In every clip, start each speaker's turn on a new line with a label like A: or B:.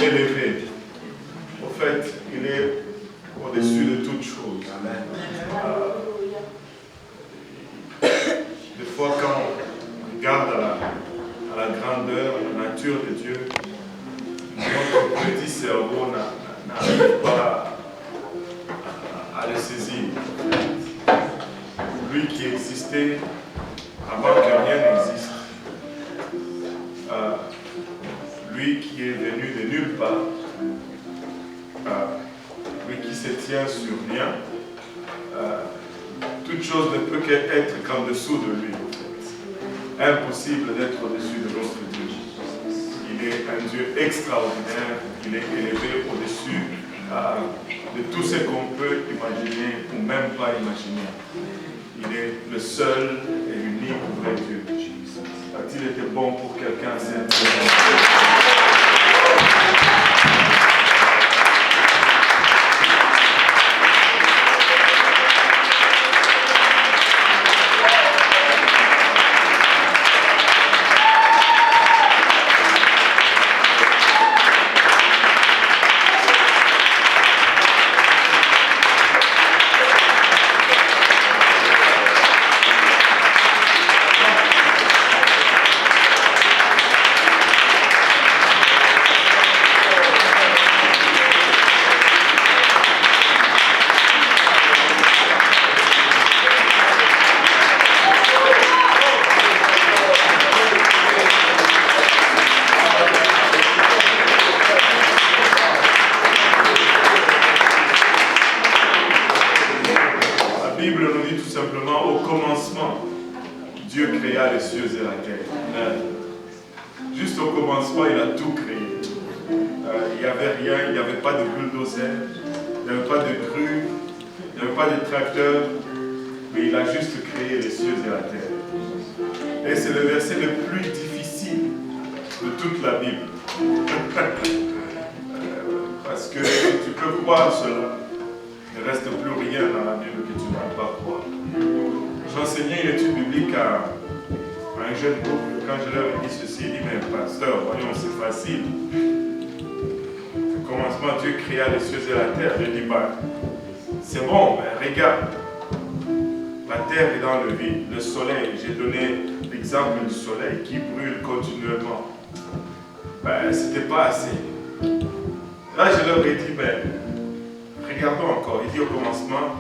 A: élevé. En fait, il est au-dessus de toutes choses. Des fois, quand on regarde à la grandeur, à la nature de Dieu, notre petit cerveau n'arrive pas à le saisir. Lui qui existait avant que rien n'existe, lui qui est venu de nulle part, lui qui se tient sur rien, toute chose ne peut qu'être qu'en dessous de lui. Impossible d'être au-dessus de notre Dieu. Il est un Dieu extraordinaire, il est élevé au-dessus de tout ce qu'on peut imaginer ou même pas imaginer. Il est le seul et l'unique vrai Dieu. A-t-il été bon pour quelqu'un cette mais il a juste créé les cieux et la terre. Et c'est le verset le plus difficile de toute la Bible. Parce que tu peux croire cela, il ne reste plus rien dans la Bible que tu ne vas pas croire. J'enseignais une étude biblique à un jeune couple. Quand je leur ai dit ceci, il dit, mais pasteur, voyons, c'est facile. Au commencement, Dieu créa les cieux et la terre. Je dis, c'est bon, mais regarde. La terre est dans le vide. Le soleil, j'ai donné l'exemple du soleil qui brûle continuellement. Ce n'était pas assez. Là, je leur ai dit, regardons encore. Il dit au commencement,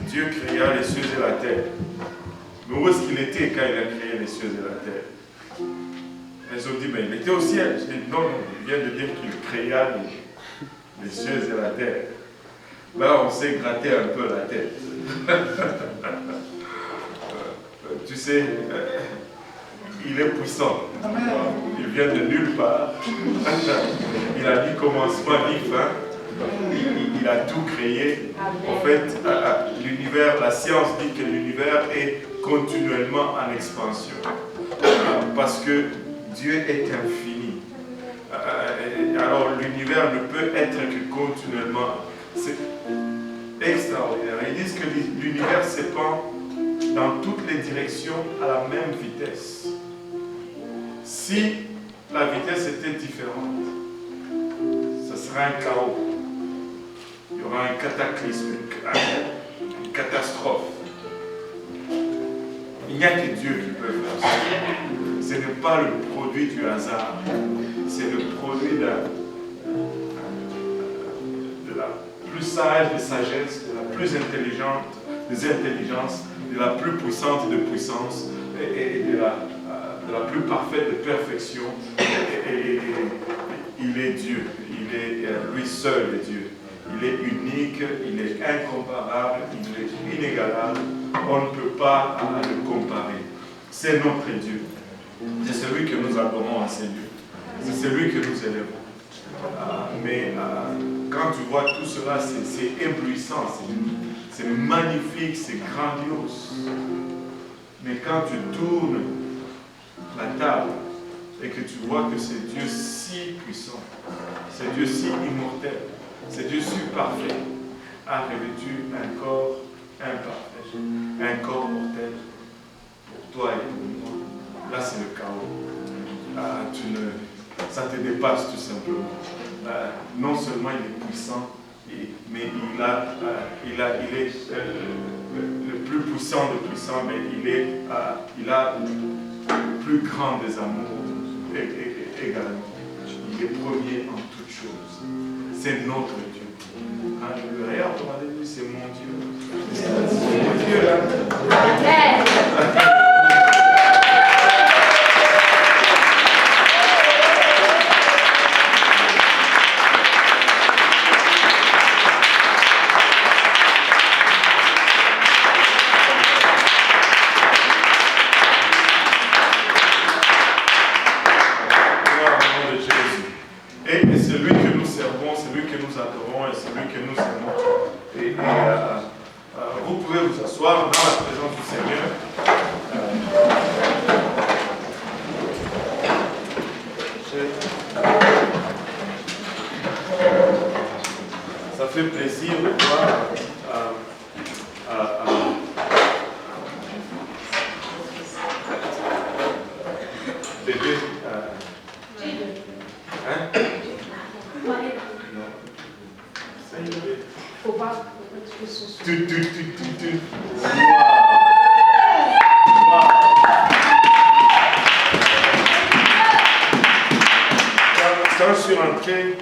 A: Dieu créa les cieux et la terre. Mais où est-ce qu'il était quand il a créé les cieux et la terre? Ils ont dit, il était au ciel. Je dis, non, il vient de dire qu'il créa les cieux et la terre. Là, on s'est gratté un peu la tête. Tu sais, il est puissant. Il vient de nulle part. Il a ni commencement ni fin. Il a tout créé. En fait, l'univers, la science dit que l'univers est continuellement en expansion. Parce que Dieu est infini. Alors l'univers ne peut être que continuellement. C'est extraordinaire. Ils disent que l'univers s'épand dans toutes les directions à la même vitesse. Si la vitesse était différente, ce serait un chaos. Il y aura un cataclysme, une catastrophe. Il n'y a que Dieu qui peut faire ça. Ce n'est pas le produit du hasard. C'est le produit de la plus sage des sagesses, de la plus intelligente des intelligences, de la plus puissante des puissances et de la plus parfaite de perfection. Et il est Dieu. Il est lui seul est Dieu. Il est unique, il est incomparable, il est inégalable. On ne peut pas le comparer. C'est notre Dieu. C'est celui que nous adorons à ces lieux. C'est celui que nous élevons. Mais quand tu vois tout cela, c'est éblouissant, c'est magnifique, c'est grandiose. Mais quand tu tournes la table et que tu vois que c'est Dieu si puissant, c'est Dieu si immortel, c'est Dieu si parfait, a revêtu un corps imparfait, un corps mortel pour toi et pour moi. Là, c'est le chaos. ça te dépasse tout simplement. Non seulement il est puissant, mais il est le plus puissant des puissants, mais il a le plus grand des amours également. Il est premier en toutes choses. C'est notre Dieu. Regarde, on va dire, c'est mon Dieu. C'est mon Dieu. Vous pouvez vous asseoir dans la présence du Seigneur. Ça fait plaisir de voir bébé. Hein? Non. Ça y est.
B: Faut pas.
A: Quand je suis rentré,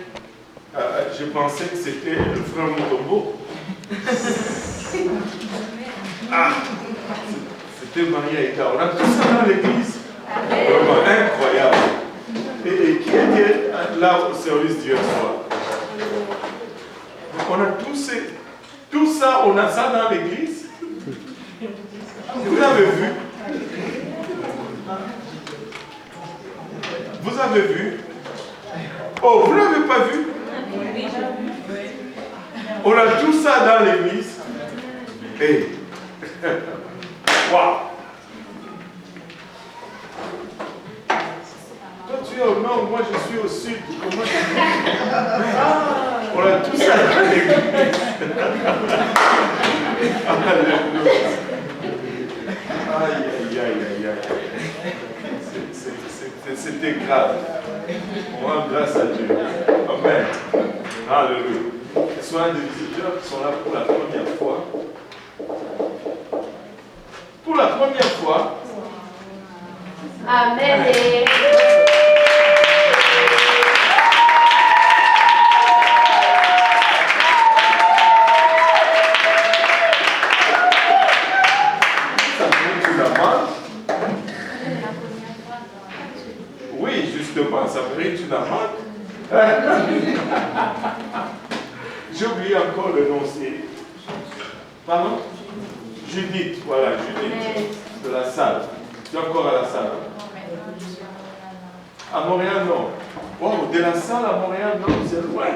A: je pensais que c'était le frère Mutombo. C'était Maria et Eka. On a tout ça dans l'église. Vraiment incroyable. Et qui était là au service d'hier soir? On a tout ça, on a ça dans l'église. Vous avez vu? Vous avez vu? Oh, vous ne l'avez pas vu? On a tout ça dans l'église. Et waouh! Toi tu es au nord, moi je suis au sud. Comment on a tout ça dans l'église. Aïe, aïe, aïe, aïe. C'était grave. On rend grâce à Dieu. Amen. Alléluia. Ce sont des visiteurs qui sont là pour la première fois. Pour la première fois.
B: Amen.
A: Oui, justement, ça mérite une amende. J'ai oublié encore le nom. Pardon? Judith, voilà, Judith de la salle. Tu es encore à la salle? À Montréal, non. Wow, de la salle à Montréal, non, c'est loin.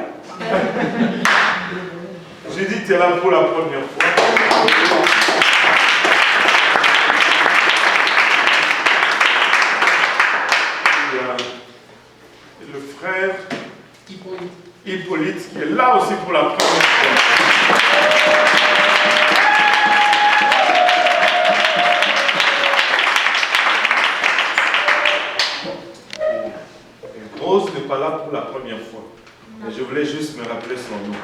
A: Judith, tu es là pour la première fois. Le frère Hippolyte qui est là aussi pour la première fois. Et Rose n'est pas là pour la première fois. Et je voulais juste me rappeler son nom.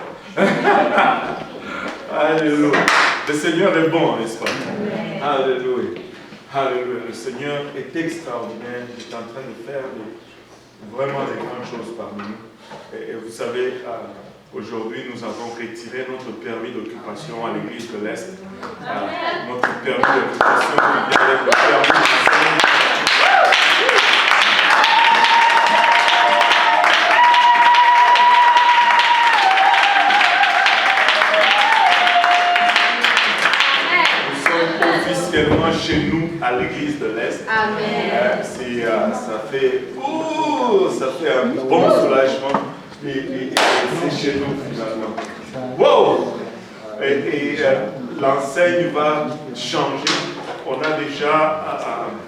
A: Alléluia. Le Seigneur est bon, n'est-ce pas? Alléluia. Alléluia. Le Seigneur est extraordinaire. Il est en train de faire vraiment des grandes choses parmi nous. Et vous savez, aujourd'hui, nous avons retiré notre permis d'occupation à l'église de l'Est. Notre permis d'occupation qui vient avec le permis d'enseignement. Officiellement chez nous à l'église de l'Est.
B: Amen.
A: Ça fait un bon soulagement et c'est chez nous finalement. Wow! Et l'enseigne va changer. On a déjà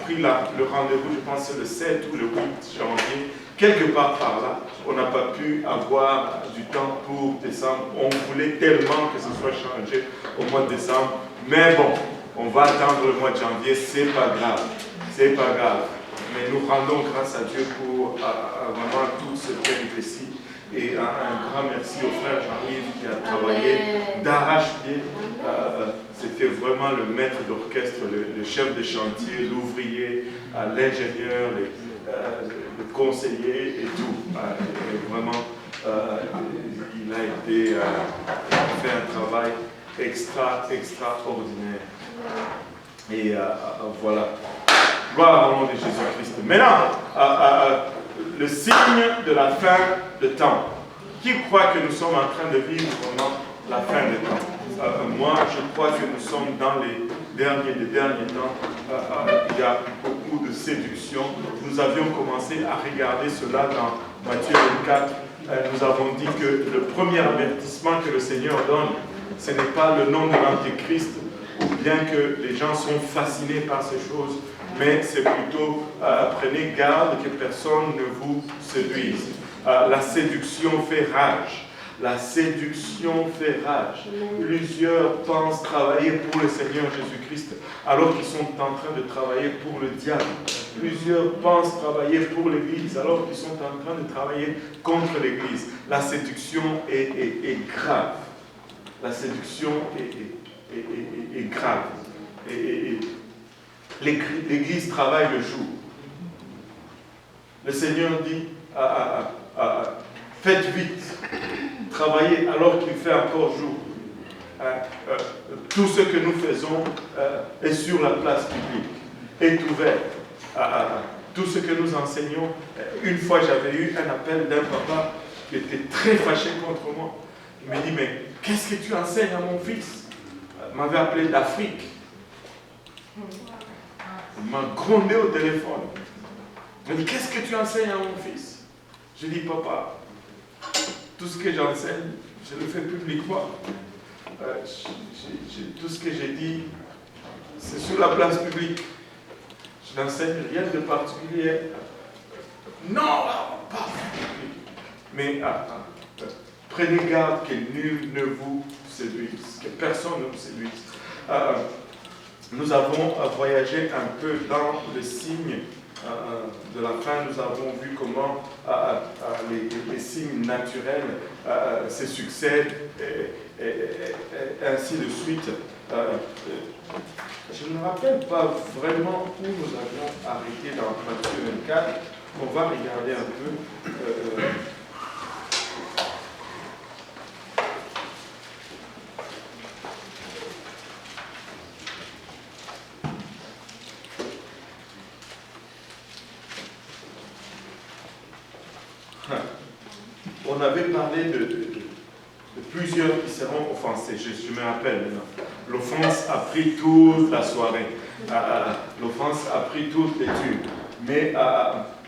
A: pris le rendez-vous, je pense c'est le 7 ou le 8 janvier. Quelque part par là, on n'a pas pu avoir du temps pour décembre. On voulait tellement que ce soit changé au mois de décembre. Mais bon, on va attendre le mois de janvier, c'est pas grave. C'est pas grave. mais nous rendons grâce à Dieu pour vraiment toutes ces péripéties. Et un grand merci au frère Jean-Yves qui a travaillé d'arrache-pied. C'était vraiment le maître d'orchestre, le chef de chantier, l'ouvrier, l'ingénieur, le conseiller et tout. Et vraiment, il a été fait un travail extraordinaire. Et voilà. Gloire au nom de Jésus-Christ. Maintenant, le signe de la fin de temps. Qui croit que nous sommes en train de vivre vraiment la fin de temps? Moi, je crois que nous sommes dans les derniers temps. Il y a beaucoup de séduction. Nous avions commencé à regarder cela dans Matthieu 24. Nous avons dit que le premier avertissement que le Seigneur donne, ce n'est pas le nom de l'Antéchrist, ou bien que les gens sont fascinés par ces choses, mais c'est plutôt prenez garde que personne ne vous séduise. La séduction fait rage. La séduction fait rage. Plusieurs pensent travailler pour le Seigneur Jésus-Christ alors qu'ils sont en train de travailler pour le diable. Plusieurs pensent travailler pour l'Église alors qu'ils sont en train de travailler contre l'Église. La séduction est grave. La séduction est grave. L'Église travaille le jour. Le Seigneur dit faites vite, travaillez alors qu'il fait encore jour. Tout ce que nous faisons est sur la place publique, est ouvert. Tout ce que nous enseignons. Une fois, j'avais eu un appel d'un papa qui était très fâché contre moi. Il m'a dit, mais qu'est-ce que tu enseignes à mon fils? Il m'avait appelé d'Afrique. Il m'a grondé au téléphone. Il m'a dit, qu'est-ce que tu enseignes à mon fils? Je dis, papa, tout ce que j'enseigne, je le fais publiquement. Tout ce que j'ai dit, c'est sur la place publique. Je n'enseigne rien de particulier. Non, pas public. Mais prenez garde que nul ne vous séduise, que personne ne vous séduise. Nous avons voyagé un peu dans le signe de la fin. Nous avons vu comment les signes naturels se succèdent et ainsi de suite. Je ne me rappelle pas vraiment où nous avions arrêté dans Matthieu 24. On va regarder un peu. On avait parlé de plusieurs qui seront offensés. Je me rappelle maintenant. L'offense a pris toute la soirée. L'offense a pris toute l'étude. Mais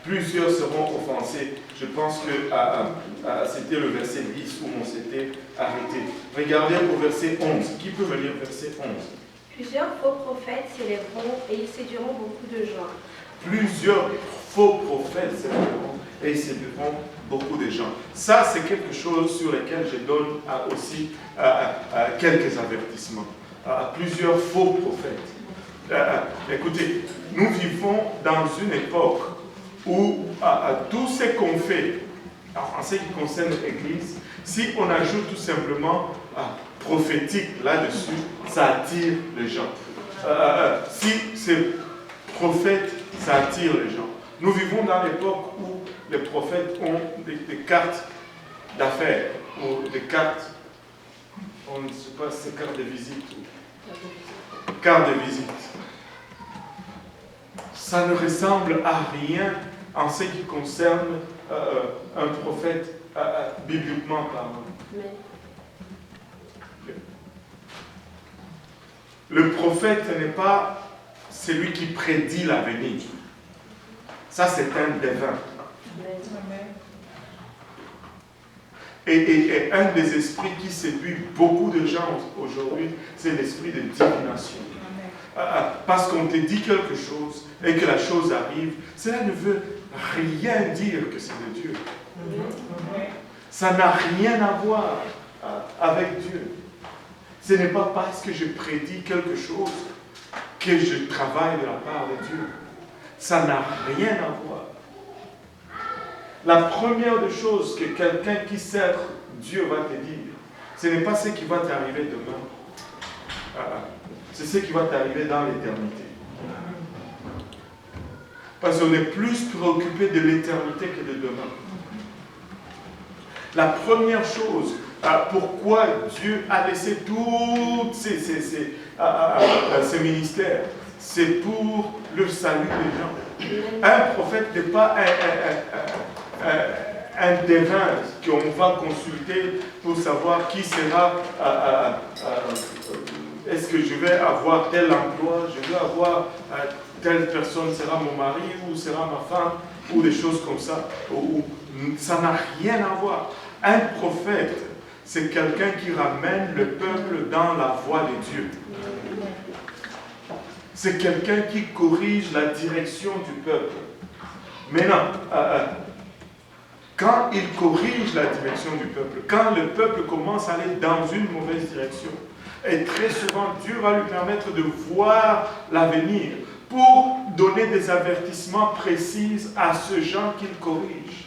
A: plusieurs seront offensés. Je pense que c'était le verset 10 où on s'était arrêté. Regardez au verset 11. Qui peut me lire verset 11?
B: Plusieurs faux prophètes s'élèveront et ils séduiront beaucoup de gens.
A: Plusieurs faux prophètes s'élèveront et ils séduiront beaucoup de gens. Ça, c'est quelque chose sur lequel je donne aussi quelques avertissements. Plusieurs faux prophètes. Écoutez, nous vivons dans une époque où tout ce qu'on fait, en ce qui concerne l'Église, si on ajoute tout simplement prophétique là-dessus, ça attire les gens. Si c'est prophète, ça attire les gens. Nous vivons dans l'époque où les prophètes ont des cartes d'affaires, ou des cartes, on ne sait pas si c'est carte de visite ou carte de visite. Ça ne ressemble à rien en ce qui concerne un prophète bibliquement parlant. Le prophète n'est pas celui qui prédit l'avenir. Ça, c'est un devin. Et un des esprits qui séduit beaucoup de gens aujourd'hui, c'est l'esprit de divination. Parce qu'on te dit quelque chose et que la chose arrive, cela ne veut rien dire que c'est de Dieu. Ça n'a rien à voir avec Dieu. Ce n'est pas parce que je prédis quelque chose que je travaille de la part de Dieu. Ça n'a rien à voir. La première des choses que quelqu'un qui sert Dieu va te dire, ce n'est pas ce qui va t'arriver demain. C'est ce qui va t'arriver dans l'éternité. Parce qu'on est plus préoccupé de l'éternité que de demain. La première chose, pourquoi Dieu a laissé tous ces ministères, c'est pour le salut des gens. Un prophète n'est pas un devin qu'on va consulter pour savoir qui sera, est-ce que je vais avoir tel emploi, je vais avoir telle personne sera mon mari ou sera ma femme, ou des choses comme ça. Ça n'a rien à voir. Un prophète, c'est quelqu'un qui ramène le peuple dans la voie de Dieu. C'est quelqu'un qui corrige la direction du peuple. Maintenant, quand il corrige la direction du peuple, quand le peuple commence à aller dans une mauvaise direction, et très souvent, Dieu va lui permettre de voir l'avenir pour donner des avertissements précis à ce gens qu'il corrige.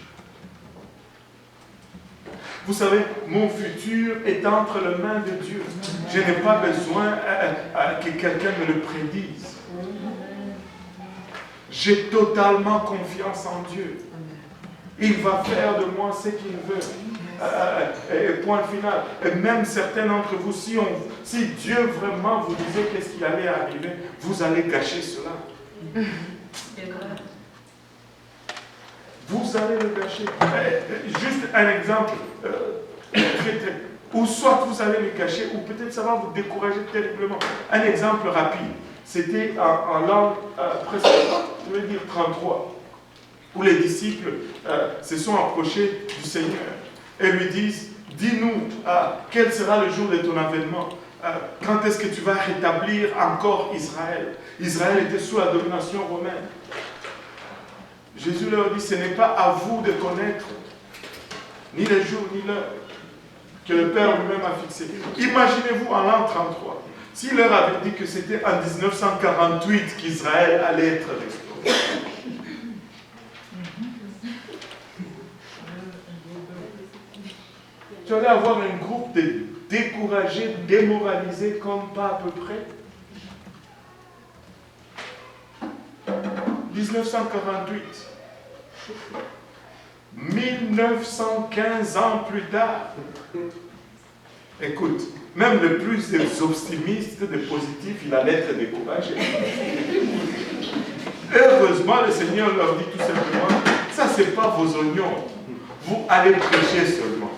A: Vous savez, mon futur est entre les mains de Dieu. Je n'ai pas besoin que quelqu'un me le prédise. J'ai totalement confiance en Dieu. Il va faire de moi ce qu'il veut. Point final. Et même certains d'entre vous, si Dieu vraiment vous disait qu'est-ce qui allait arriver, vous allez gâcher cela. Vous allez le gâcher. Juste un exemple. Ou soit vous allez le gâcher, ou peut-être ça va vous décourager terriblement. Un exemple rapide. C'était en langue précédente, je veux dire 33, où les disciples se sont approchés du Seigneur et lui disent, dis-nous, quel sera le jour de ton avènement? Quand est-ce que tu vas rétablir encore Israël? Israël était sous la domination romaine. Jésus leur dit, ce n'est pas à vous de connaître ni le jour ni l'heure que le Père lui-même a fixé. Imaginez-vous en l'an 33, s'il leur avait dit que c'était en 1948 qu'Israël allait être restauré. Tu allais avoir un groupe de découragés, démoralisés comme pas à peu près. 1948. 1915 ans plus tard. Écoute, même le plus des optimistes, des positifs, il allait être découragé. Heureusement, le Seigneur leur dit tout simplement, ça c'est pas vos oignons, vous allez prêcher seulement.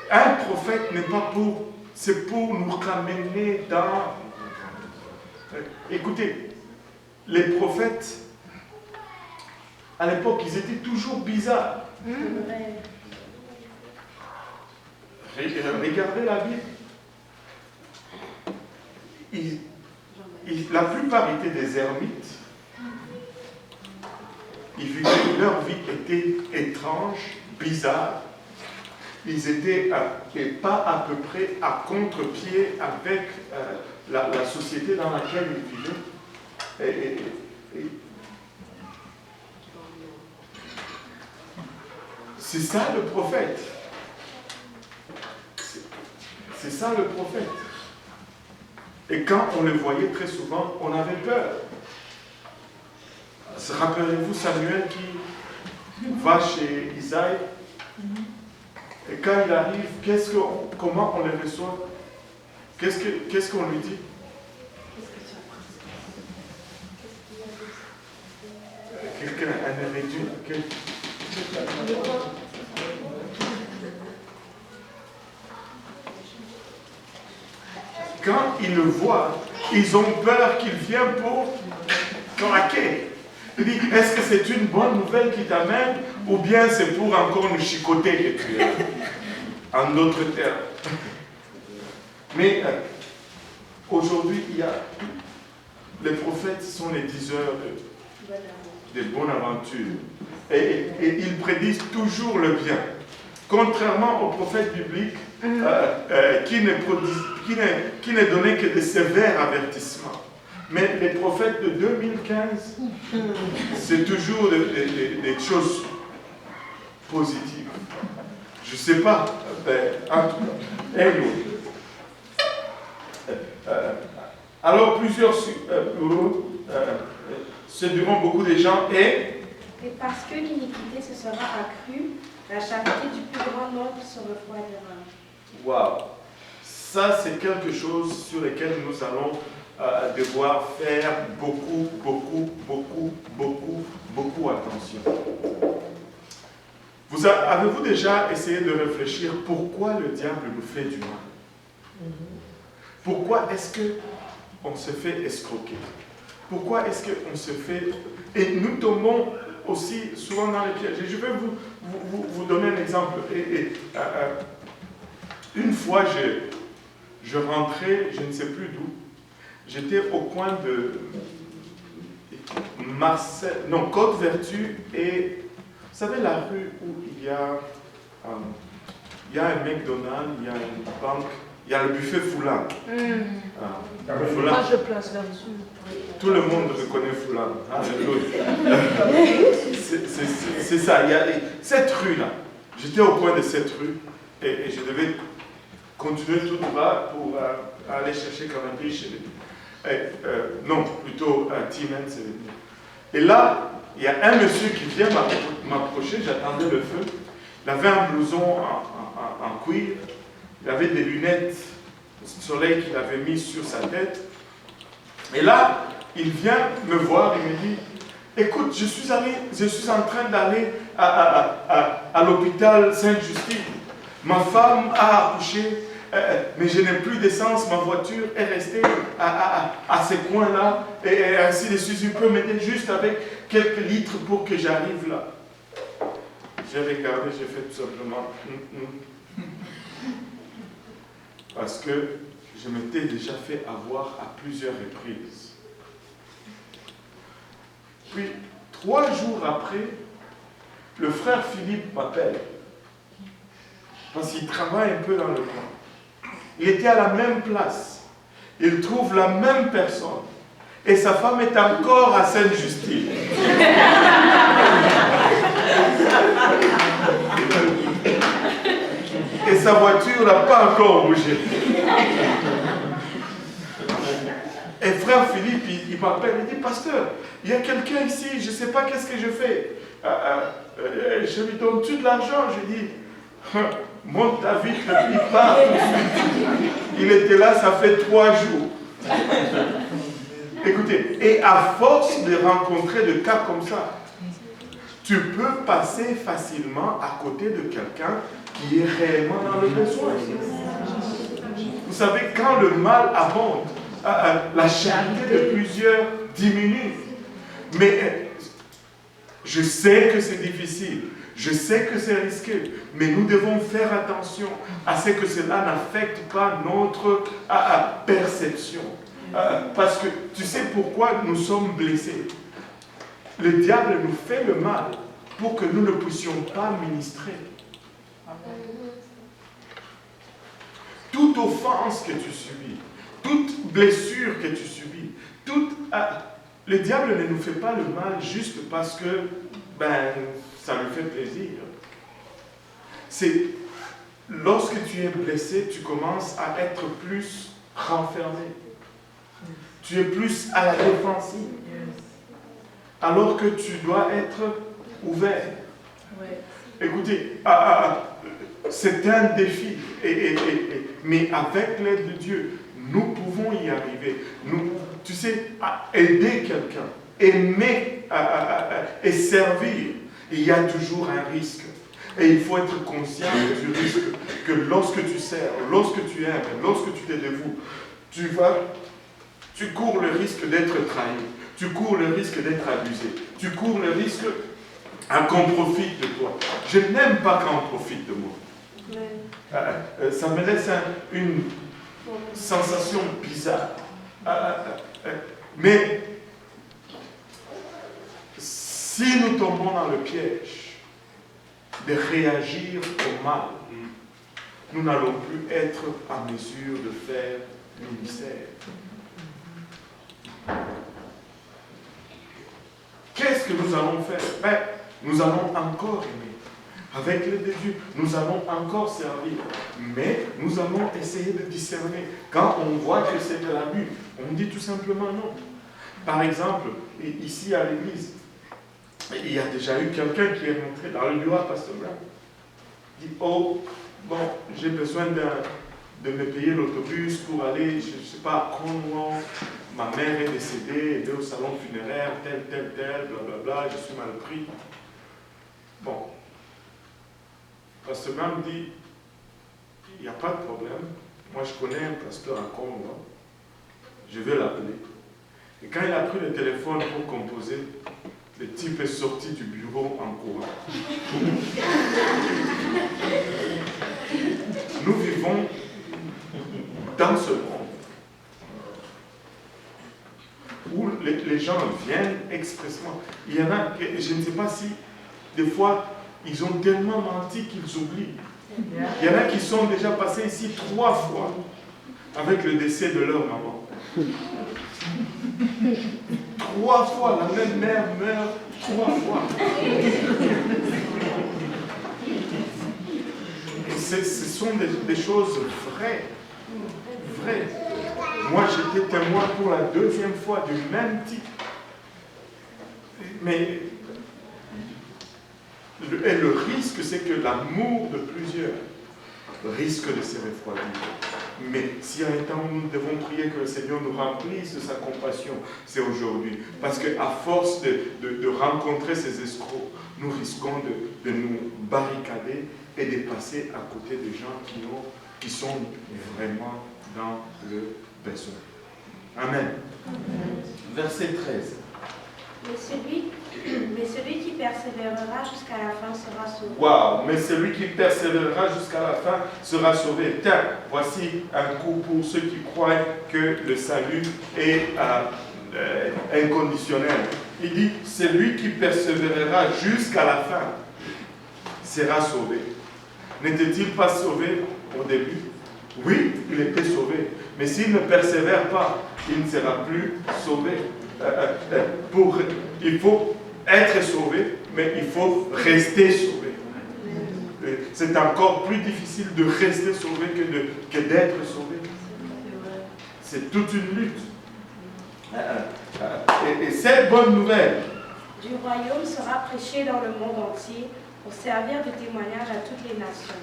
A: Un prophète n'est pas pour, c'est pour nous ramener dans... Écoutez, les prophètes, à l'époque, ils étaient toujours bizarres. Regardez la Bible. La plupart étaient des ermites. Leur vie était étrange, bizarre. Ils étaient pas à peu près à contre-pied avec la société dans laquelle ils vivaient. C'est ça le prophète. C'est ça le prophète. Et quand on le voyait très souvent, on avait peur. Rappelez-vous Samuel qui va chez Isaïe. Et quand il arrive, comment on le reçoit? Qu'est-ce qu'on lui dit? Quelqu'un, un héritier, quand ils le voient, ils ont peur qu'il vienne pour craquer. Il dit, est-ce que c'est une bonne nouvelle qui t'amène ou bien c'est pour encore nous chicoter que tu es en d'autres termes. Mais aujourd'hui, les prophètes sont les diseurs de bonne aventure. Et ils prédisent toujours le bien. Contrairement aux prophètes bibliques, qui ne donnait que de sévères avertissements. Mais les prophètes de 2015, c'est toujours des choses positives. Je ne sais pas, en tout cas. Anyway. Alors, plusieurs séduiront beaucoup de gens
B: et parce que l'iniquité se sera accrue, la charité du plus grand nombre se refroidira.
A: Waouh! Ça, c'est quelque chose sur lequel nous allons devoir faire beaucoup attention. Avez-vous déjà essayé de réfléchir pourquoi le diable nous fait du mal? Pourquoi est-ce qu'on se fait escroquer? Pourquoi est-ce qu'on se fait... Et nous tombons aussi souvent dans les pièges. Et je vais vous donner un exemple. Une fois, je rentrais, je ne sais plus d'où. J'étais au coin de Côte-Vertu et vous savez la rue où il y a un McDonald's, il y a une banque, il y a le buffet Foulan.
C: Moi je place là-dessus.
A: Tout le monde reconnaît Foulan. C'est ça. Il y a cette rue-là. J'étais au coin de cette rue et je devais continuer tout droit pour aller chercher Canapé chez lui. Non, plutôt T-Man. Et là, il y a un monsieur qui vient m'approcher, j'attendais le feu. Il avait un blouson en cuir, il avait des lunettes de soleil qu'il avait mis sur sa tête. Et là, il vient me voir et me dit, écoute, je suis en train d'aller à l'hôpital Sainte-Justine. Ma femme a accouché, mais je n'ai plus d'essence, ma voiture est restée à ces coins-là, et ainsi de suite. Tu peux m'aider juste avec quelques litres pour que j'arrive là. J'ai regardé, j'ai fait tout simplement parce que je m'étais déjà fait avoir à plusieurs reprises. Puis, 3 jours après, le frère Philippe m'appelle parce qu'il travaille un peu dans le coin. Il était à la même place. Il trouve la même personne. Et sa femme est encore à Sainte-Justine. Et sa voiture n'a pas encore bougé. Et frère Philippe, il m'appelle, il dit, pasteur, il y a quelqu'un ici, je ne sais pas qu'est-ce que je fais. Je lui donne tout de l'argent. Je dis, monte ta vie, il part tout de suite. Il était là, ça fait 3 jours. Écoutez, et à force de rencontrer des cas comme ça, tu peux passer facilement à côté de quelqu'un qui est réellement dans le besoin. Vous savez, quand le mal abonde, la charité de plusieurs diminue. Mais je sais que c'est difficile, je sais que c'est risqué, mais nous devons faire attention à ce que cela n'affecte pas notre perception. Parce que tu sais pourquoi nous sommes blessés. Le diable nous fait le mal pour que nous ne puissions pas ministrer. Toute offense que tu subis, toute blessure que tu subis, le diable ne nous fait pas le mal juste parce que ça lui fait plaisir. C'est lorsque tu es blessé, tu commences à être plus renfermé. Tu es plus à la défensive. Alors que tu dois être ouvert. Écoutez, c'est un défi. Mais avec l'aide de Dieu, nous pouvons y arriver. Tu sais, aider quelqu'un, aimer et servir, il y a toujours un risque. Et il faut être conscient du risque que lorsque tu sers, lorsque tu aimes, lorsque tu te dévoues, tu cours le risque d'être trahi. Tu cours le risque d'être abusé. Tu cours le risque qu'on profite de toi. Je n'aime pas qu'on profite de moi. Ça me laisse une sensation bizarre. Mais si nous tombons dans le piège de réagir au mal, nous n'allons plus être en mesure de faire le ministère. Qu'est-ce que nous allons faire? Ben, nous allons encore aimer. Avec l'aide de Dieu, nous allons encore servir. Mais nous allons essayer de discerner. Quand on voit que c'est de l'abus, on dit tout simplement non. Par exemple, ici à l'église, il y a déjà eu quelqu'un qui est rentré dans le bureau à Pasteur Blanc. Il dit, oh, bon, j'ai besoin de me payer l'autobus pour aller, je ne sais pas, à Cornwall. Ma mère est décédée, elle est au salon funéraire, tel, blablabla, je suis mal pris. Bon. Pasteur Blanc me dit, il n'y a pas de problème. Moi, je connais un pasteur à Cornwall. Je vais l'appeler. Et quand il a pris le téléphone pour composer, le type est sorti du bureau en courant. Nous vivons dans ce monde où les gens viennent expressément. Il y en a, je ne sais pas si, des fois, ils ont tellement menti qu'ils oublient. Il y en a qui sont déjà passés ici 3 fois avec le décès de leur maman. 3 fois, la même mère meurt 3 fois. Et ce sont des choses vraies. Vraies. Moi, j'étais témoin pour la 2e fois du même type. Mais le risque, c'est que l'amour de plusieurs risque de se refroidir. Mais s'il y a un temps où nous devons prier que le Seigneur nous remplisse de sa compassion, c'est aujourd'hui. Parce qu'à force de rencontrer ces escrocs, nous risquons de nous barricader et de passer à côté des gens qui sont vraiment dans le besoin. Amen. Verset 13.
B: Mais celui qui persévérera jusqu'à la fin sera sauvé.
A: Waouh! Mais celui qui persévérera jusqu'à la fin sera sauvé. Tiens, voici un coup pour ceux qui croient que le salut est inconditionnel. Il dit, celui qui persévérera jusqu'à la fin sera sauvé. N'était-il pas sauvé au début? Oui, il était sauvé. Mais s'il ne persévère pas, il ne sera plus sauvé. Il faut être sauvé, mais il faut rester sauvé. C'est encore plus difficile de rester sauvé que d'être sauvé. C'est toute une lutte. Et cette bonne nouvelle
B: du royaume sera prêchée dans le monde entier pour servir de témoignage à toutes les nations.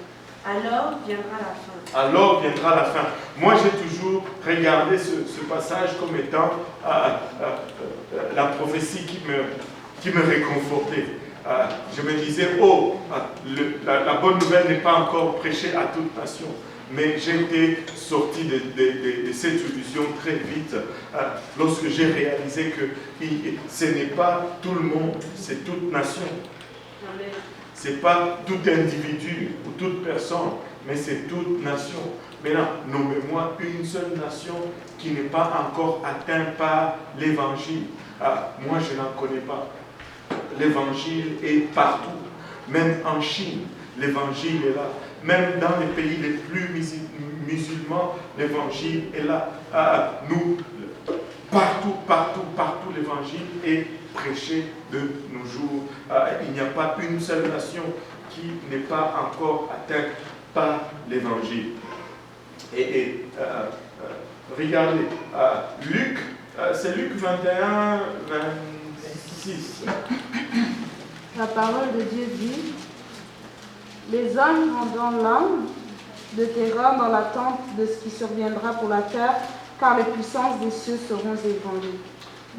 B: Alors viendra la fin. Alors viendra la fin.
A: Moi, j'ai toujours regardé ce passage comme étant la prophétie qui me réconfortait. Je me disais, la bonne nouvelle n'est pas encore prêchée à toute nation. Mais j'ai été sorti de cette illusion très vite lorsque j'ai réalisé que ce n'est pas tout le monde, c'est toute nation.
B: Amen.
A: Ce n'est pas tout individu ou toute personne, mais c'est toute nation. Maintenant, nommez-moi une seule nation qui n'est pas encore atteinte par l'évangile. Moi, je n'en connais pas. L'évangile est partout. Même en Chine, l'évangile est là. Même dans les pays les plus musulmans, l'évangile est là. Partout, l'évangile est prêché de nos jours. Il n'y a pas une seule nation qui n'est pas encore atteinte par l'évangile. Et regardez, Luc, c'est Luc 21, 26.
C: La parole de Dieu dit, les hommes rendant l'âme de terreur dans l'attente de ce qui surviendra pour la terre, car les puissances des cieux seront ébranlées.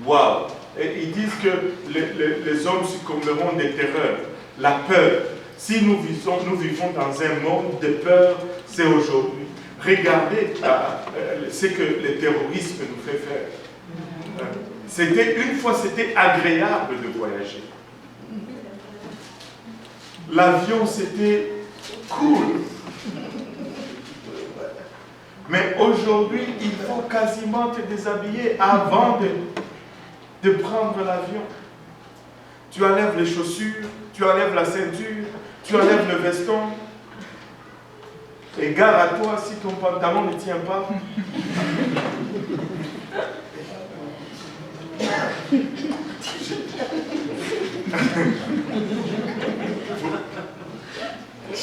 A: Waouh! Et ils disent que les hommes succomberont des terreurs, la peur. Si nous vivons dans un monde de peur, c'est aujourd'hui. Regardez ce que le terrorisme nous fait faire. Une fois, c'était agréable de voyager. L'avion, c'était cool. Mais aujourd'hui, il faut quasiment te déshabiller avant de prendre l'avion. Tu enlèves les chaussures, tu enlèves la ceinture, tu enlèves le veston. Et gare à toi si ton pantalon ne tient pas.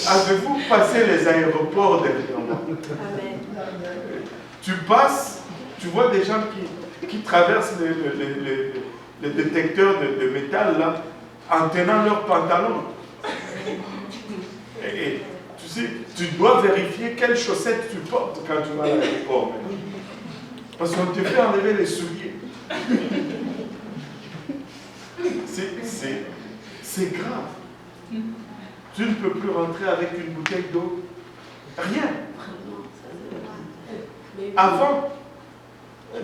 A: Avez-vous passé les aéroports derrière moi?
B: Amen.
A: Tu passes, tu vois des gens qui traversent les détecteurs de métal là, en tenant leur pantalon. Et tu sais, tu dois vérifier quelles chaussettes tu portes quand tu vas à l'aéroport. Parce qu'on te fait enlever les souliers. C'est grave. Tu ne peux plus rentrer avec une bouteille d'eau. Rien. Avant,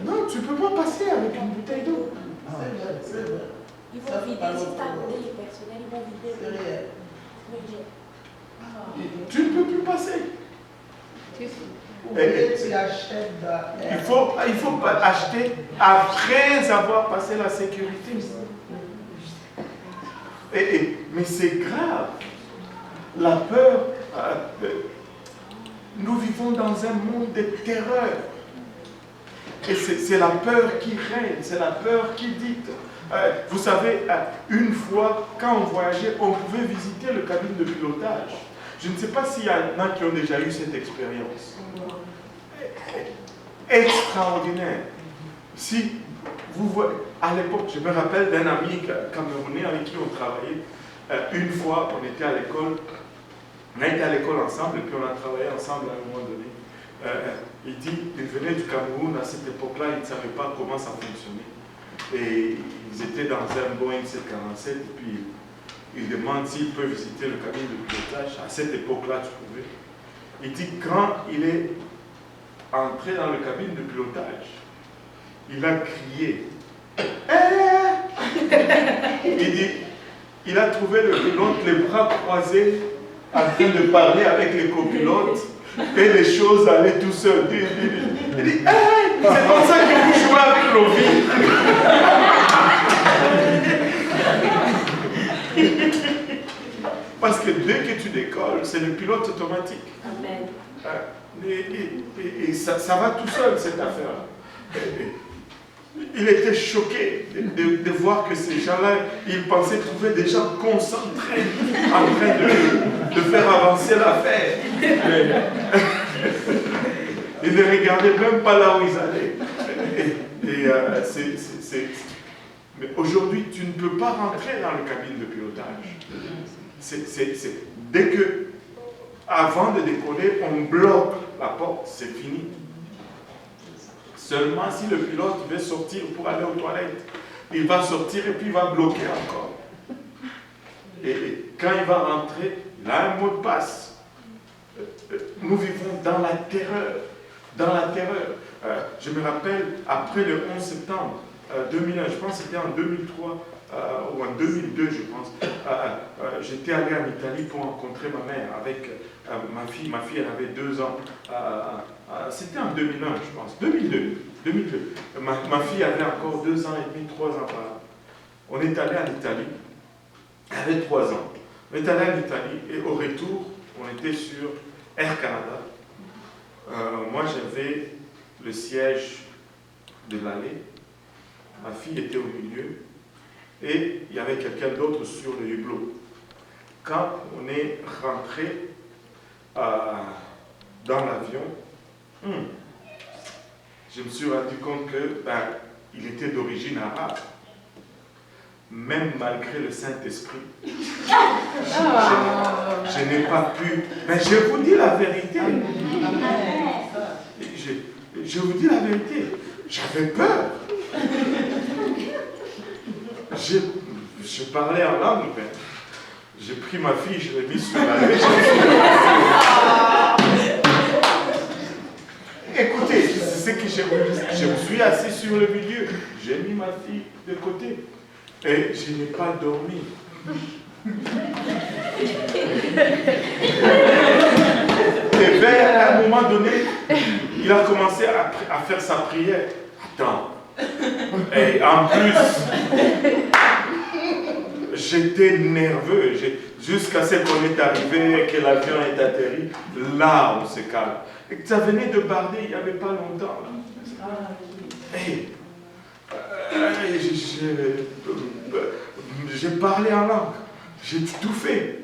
A: non, tu ne peux pas passer avec une bouteille d'eau.
D: Ils vont vider, si tu as les personnels, ils vont vider le jet.
A: Tu ne peux plus passer. Il faut acheter après avoir passé la sécurité. Mais c'est grave. La peur, nous vivons dans un monde de terreur. Et c'est la peur qui règne, c'est la peur qui dicte. Vous savez, une fois, quand on voyageait, on pouvait visiter le cabine de pilotage. Je ne sais pas s'il y en a qui ont déjà eu cette expérience. Extraordinaire. Si vous voyez, à l'époque, je me rappelle d'un ami camerounais avec qui on travaillait. Une fois, on était à l'école. On a été à l'école ensemble et puis on a travaillé ensemble à un moment donné. Il dit, il venait du Cameroun à cette époque-là, il ne savait pas comment ça fonctionnait. Et ils étaient dans un Boeing 747 et puis il demande s'il peut visiter le cabine de pilotage. À cette époque-là, tu pouvais. Il dit, quand il est entré dans le cabine de pilotage, il a crié. Il dit, il a trouvé le pilote les bras croisés en train de parler avec les copilotes et les choses allaient tout seul. Il dit, hey, c'est comme ça que vous jouez avec nos vies. Parce que dès que tu décolles, c'est le pilote automatique.
B: Amen.
A: Et ça va tout seul, cette affaire. Il était choqué de voir que ces gens-là, ils pensaient trouver des gens concentrés en train de faire avancer l'affaire. Ils ne regardaient même pas là où ils allaient. Mais aujourd'hui, tu ne peux pas rentrer dans le cabine de pilotage. Dès que, avant de décoller, on bloque la porte, c'est fini. Seulement si le pilote veut sortir pour aller aux toilettes, il va sortir et puis il va bloquer encore. Et quand il va rentrer, il a un mot de passe. Nous vivons dans la terreur. Dans la terreur. Je me rappelle, après le 11 septembre 2001, je pense que c'était en 2003 ou en 2002, je pense, j'étais allé en Italie pour rencontrer ma mère avec ma fille. Ma fille, elle avait 2 ans. C'était en 2001, je pense. 2002. Ma fille avait encore 2 ans et demi, 3 ans par là. On est allé en Italie. Elle avait 3 ans. On est allé en Italie et au retour, on était sur Air Canada. Moi, j'avais le siège de l'allée. Ma fille était au milieu. Et il y avait quelqu'un d'autre sur le hublot. Quand on est rentré dans l'avion, je me suis rendu compte que il était d'origine arabe. Même malgré le Saint-Esprit, je n'ai pas pu. Mais je vous dis la vérité. Je vous dis la vérité. J'avais peur. Je parlais en langue, mais j'ai pris ma fille, je l'ai mise sur la lèvre. Écoutez, c'est ce que je me suis assis sur le milieu. J'ai mis ma fille de côté. Et je n'ai pas dormi. Et vers un moment donné, il a commencé à faire sa prière. Attends. Et en plus, j'étais nerveux. jusqu'à ce qu'on est arrivé et que l'avion est atterri. Là, on se calme. Et que ça venait de Bardé il n'y avait pas longtemps. Hey, j'ai parlé en langue. J'ai tout fait.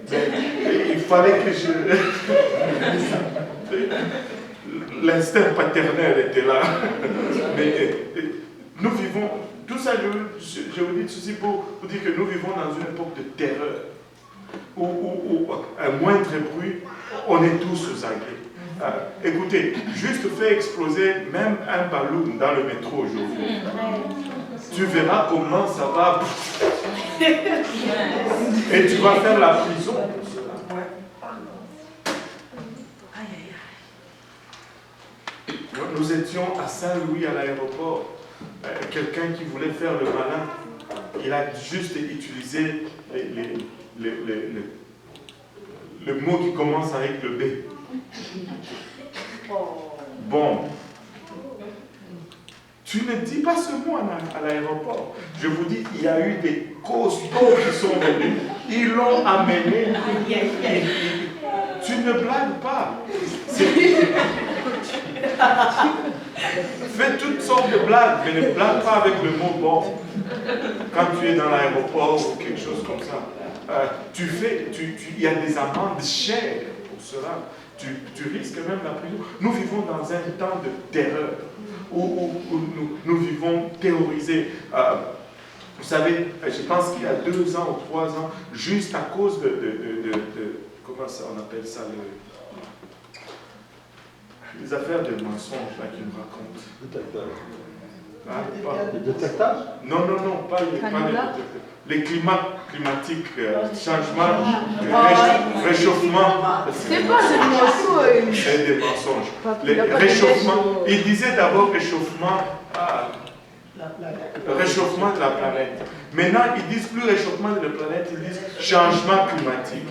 A: Il fallait que je... L'instinct paternel était là. Mais nous vivons... Tout ça, je vous dis ceci pour vous dire que nous vivons dans une époque de terreur. Où à moindre bruit, on est tous aux aguets. Écoutez, juste fais exploser même un ballon dans le métro aujourd'hui. Tu verras comment ça va. Et tu vas faire la prison pour cela. Nous étions à Saint-Louis à l'aéroport. Quelqu'un qui voulait faire le malin, il a juste utilisé le mot qui commence avec le B. Bon. Tu ne dis pas ce mot à l'aéroport. Je vous dis, il y a eu des costauds qui sont venus. Ils l'ont amené. Tu ne blagues pas. Fais toutes sortes de blagues, mais ne blague pas avec le mot bon. Quand tu es dans l'aéroport ou quelque chose comme ça, il y a des amendes chères pour cela. Tu risques même la prison. Nous vivons dans un temps de terreur, où nous vivons terrorisés. Vous savez, je pense qu'il y a 2 ans ou 3 ans, juste à cause de comment ça, on appelle ça, les affaires de mensonges là qu'ils nous racontent.
E: Les détectages?
A: Non, pas les détecteurs. Les climatiques, changement, réchauffement.
C: C'est pas des mensonges.
A: C'est des mensonges. Les réchauffements, il disait d'abord réchauffement de la planète. Maintenant, ils disent plus réchauffement de la planète, ils disent changement climatique.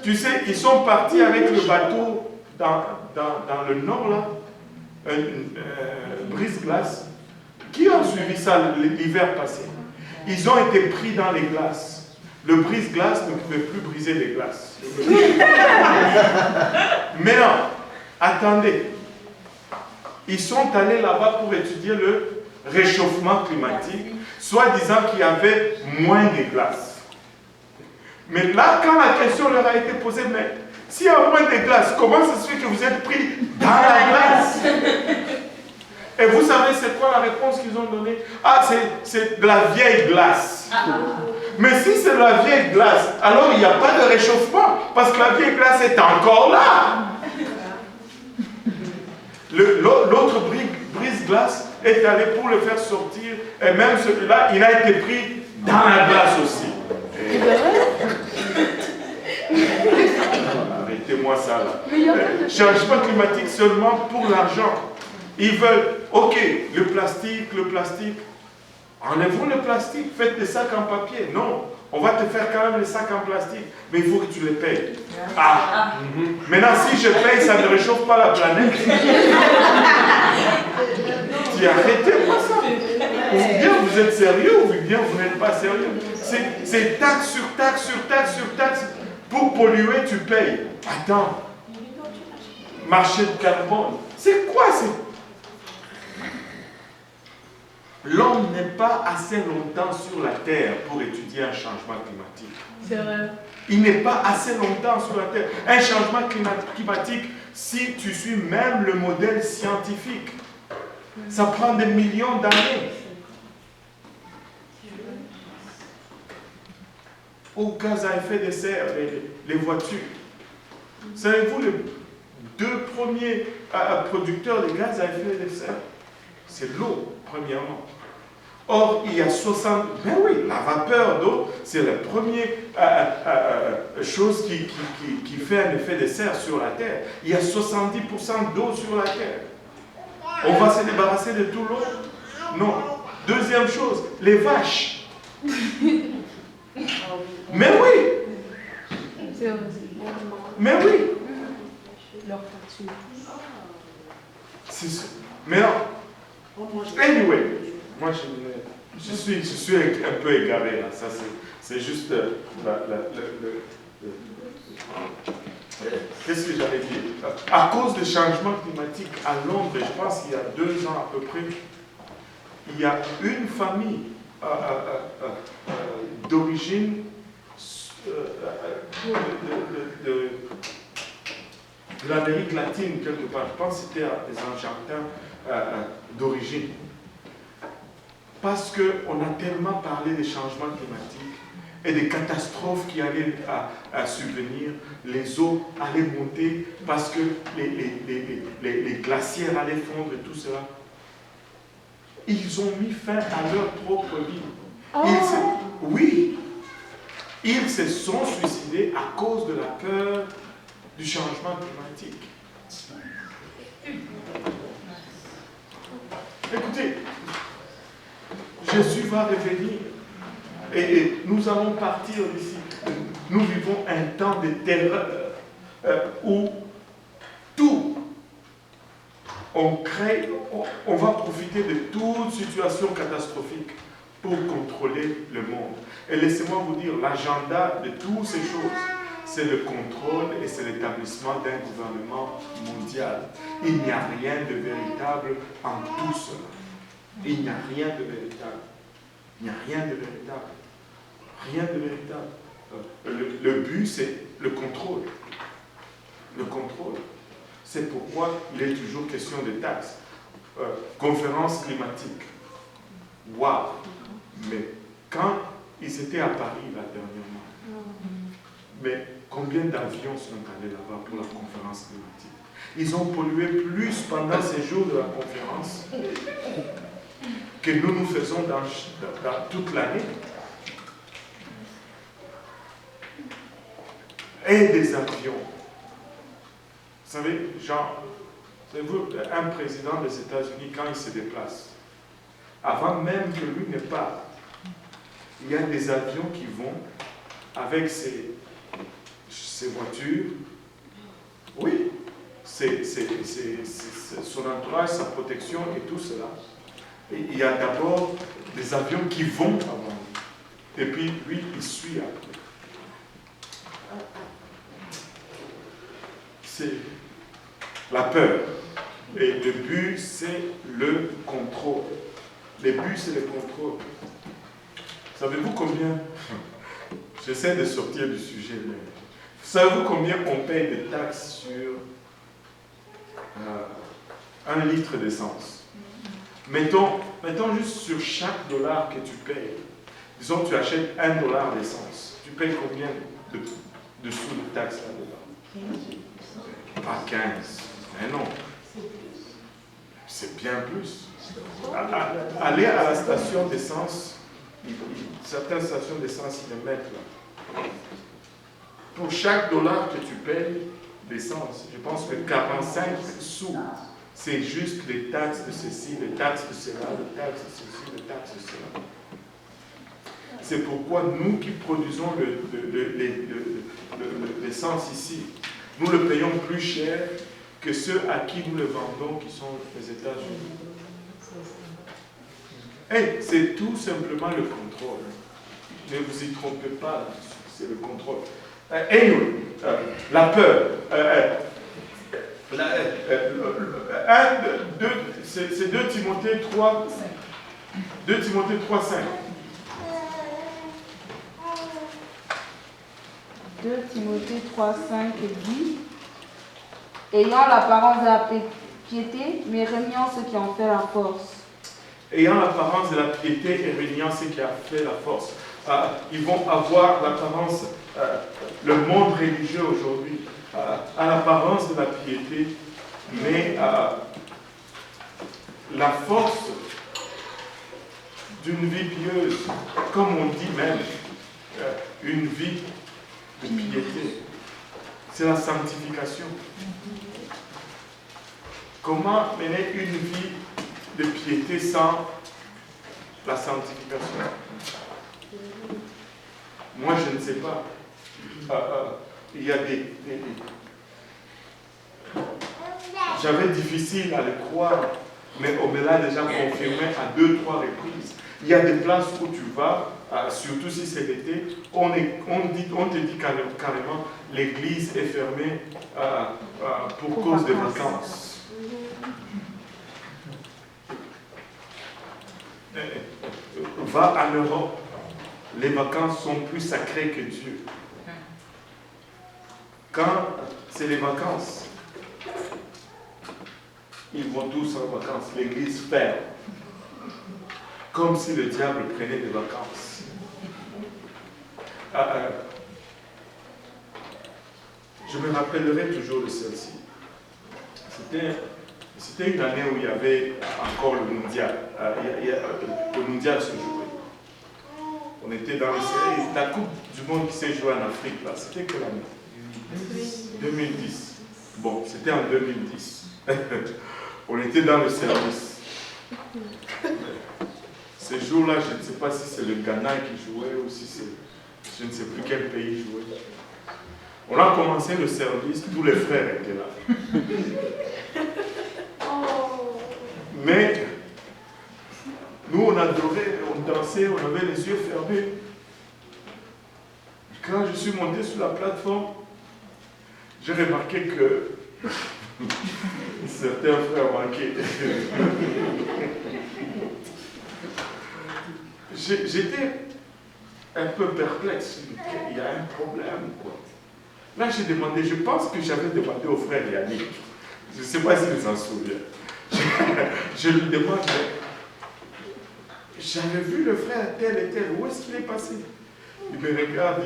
A: Tu sais, ils sont partis avec le bateau dans le nord, là, brise-glace. Qui a suivi ça l'hiver passé? Ils ont été pris dans les glaces. Le brise-glace ne pouvait plus briser les glaces. Mais non, attendez. Ils sont allés là-bas pour étudier le réchauffement climatique, soit disant qu'il y avait moins de glaces. Mais là, quand la question leur a été posée, mais s'il y a moins de glace, comment ça se fait que vous êtes pris dans la glace? Et vous savez c'est quoi la réponse qu'ils ont donnée? Ah, c'est de la vieille glace. Mais si c'est de la vieille glace, alors il n'y a pas de réchauffement, parce que la vieille glace est encore là. L'autre brise-glace est allé pour le faire sortir, et même celui-là, il a été pris dans la glace aussi. Arrêtez-moi ça là. Changement climatique seulement pour l'argent. Ils veulent, ok, le plastique, enlèvons le plastique, faites des sacs en papier. Non, on va te faire quand même les sacs en plastique, mais il faut que tu les payes. Ah, maintenant si je paye, ça ne réchauffe pas la planète. Tu arrêtez-moi ça. Ou bien vous êtes sérieux, ou bien vous n'êtes pas sérieux. C'est taxe sur taxe sur taxe sur taxe. Pour polluer, tu payes. Attends. Marché de carbone. C'est quoi ça? L'homme n'est pas assez longtemps sur la terre pour étudier un changement climatique.
C: C'est vrai.
A: Il n'est pas assez longtemps sur la terre. Un changement climatique, si tu suis même le modèle scientifique, ça prend des millions d'années. Au gaz à effet de serre, les voitures. Savez-vous, les 2 premiers producteurs de gaz à effet de serre, c'est l'eau, premièrement. Or, il y a 60... Ben oui, la vapeur d'eau, c'est la première chose qui fait un effet de serre sur la Terre. Il y a 70% d'eau sur la Terre. On va se débarrasser de tout l'eau? Non. Deuxième chose, les vaches. Mais oui. Mais oui. C'est ça. Mais non. Anyway, moi je Je suis un peu égaré là, ça c'est juste qu'est-ce que j'allais dire? À cause des changements climatiques à Londres, je pense qu'il y a 2 ans à peu près, il y a une famille d'origine de l'Amérique latine quelque part. Je pense que c'était des Argentins d'origine. Parce qu'on a tellement parlé des changements climatiques et des catastrophes qui allaient à subvenir, les eaux allaient monter parce que les glacières allaient fondre et tout cela. Ils ont mis fin à leur propre vie. Oui, ils se sont suicidés à cause de la peur du changement climatique. Écoutez, Jésus va revenir et nous allons partir d'ici. Nous vivons un temps de terreur où tout, on va profiter de toute situation catastrophique pour contrôler le monde. Et laissez-moi vous dire, l'agenda de toutes ces choses, c'est le contrôle et c'est l'établissement d'un gouvernement mondial. Il n'y a rien de véritable en tout cela. Il n'y a rien de véritable. Il n'y a rien de véritable. Rien de véritable. Le but, c'est le contrôle. Le contrôle. C'est pourquoi il est toujours question de taxes. Conférence climatique. Waouh! Mais quand ils étaient à Paris, là, dernièrement, mais combien d'avions sont allés là-bas pour la conférence climatique? Ils ont pollué plus pendant ces jours de la conférence que nous faisons dans toute l'année. Et des avions. Vous savez, savez-vous, un président des États-Unis, quand il se déplace, avant même que lui ne parte, il y a des avions qui vont avec ses voitures. Oui, son entourage, sa protection et tout cela. Et il y a d'abord des avions qui vont avant. Et puis lui, il suit après. C'est la peur. Et le but, c'est le contrôle. Le but, c'est le contrôle. Savez-vous combien, j'essaie de sortir du sujet, mais savez-vous combien on paye de taxes sur 1 litre d'essence? Mettons juste sur chaque dollar que tu payes, disons que tu achètes $1 d'essence, tu payes combien de sous de taxes là-dedans? Pas 15, mais non. C'est bien plus. Aller à la station d'essence, certaines stations d'essence, ils le mettent là. Pour chaque dollar que tu payes d'essence, je pense que 45 sous, c'est juste les taxes de ceci, les taxes de cela, les taxes de ceci, les taxes de cela. C'est pourquoi nous qui produisons l'essence ici, nous le payons plus cher que ceux à qui nous le vendons, qui sont les États-Unis. Et c'est tout simplement le contrôle. Ne vous y trompez pas, c'est le contrôle. Anyway, la peur. C'est 2 Timothée 3, 2 Timothée 3, 5.
C: 2 Timothée 3, 5 dit: ayant l'apparence de la piété, mais reniant ce qui en fait la force.
A: Ayant l'apparence de la piété et reniant ce qui a fait la force. Ils vont avoir l'apparence, le monde religieux aujourd'hui, à l'apparence de la piété, mais la force d'une vie pieuse, comme on dit même, une vie de piété. C'est la sanctification. Comment mener une vie de piété sans la sanctification? Moi, je ne sais pas. Il y a J'avais difficile à le croire mais on me l'a déjà confirmé à 2-3 reprises. Il y a des places où tu vas, surtout si c'est l'été, on te dit carrément l'église est fermée pour cause des vacances. Va en Europe, les vacances sont plus sacrées que Dieu. Quand c'est les vacances, ils vont tous en vacances, l'église ferme. Comme si le diable prenait des vacances. Je me rappellerai toujours de celle-ci. C'était une année où il y avait encore le mondial. Le mondial se jouait. On était dans la Coupe du Monde qui s'est jouée en Afrique. C'était quelle année? 2010. Bon, c'était en 2010. On était dans le service. Ces jours-là, je ne sais pas si c'est le Ghana qui jouait ou si c'est... Je ne sais plus quel pays jouait. On a commencé le service, tous les frères étaient là. Mais nous, on adorait, on dansait, on avait les yeux fermés. Quand je suis monté sur la plateforme, j'ai remarqué que certains frères manquaient. J'étais un peu perplexe. Il y a un problème, quoi. Là, j'ai demandé, je pense que j'avais demandé au frère Yannick. Je ne sais pas s'il s'en souvient. Je lui demande, j'avais vu le frère tel et tel, où est-ce qu'il est passé? Il me regarde,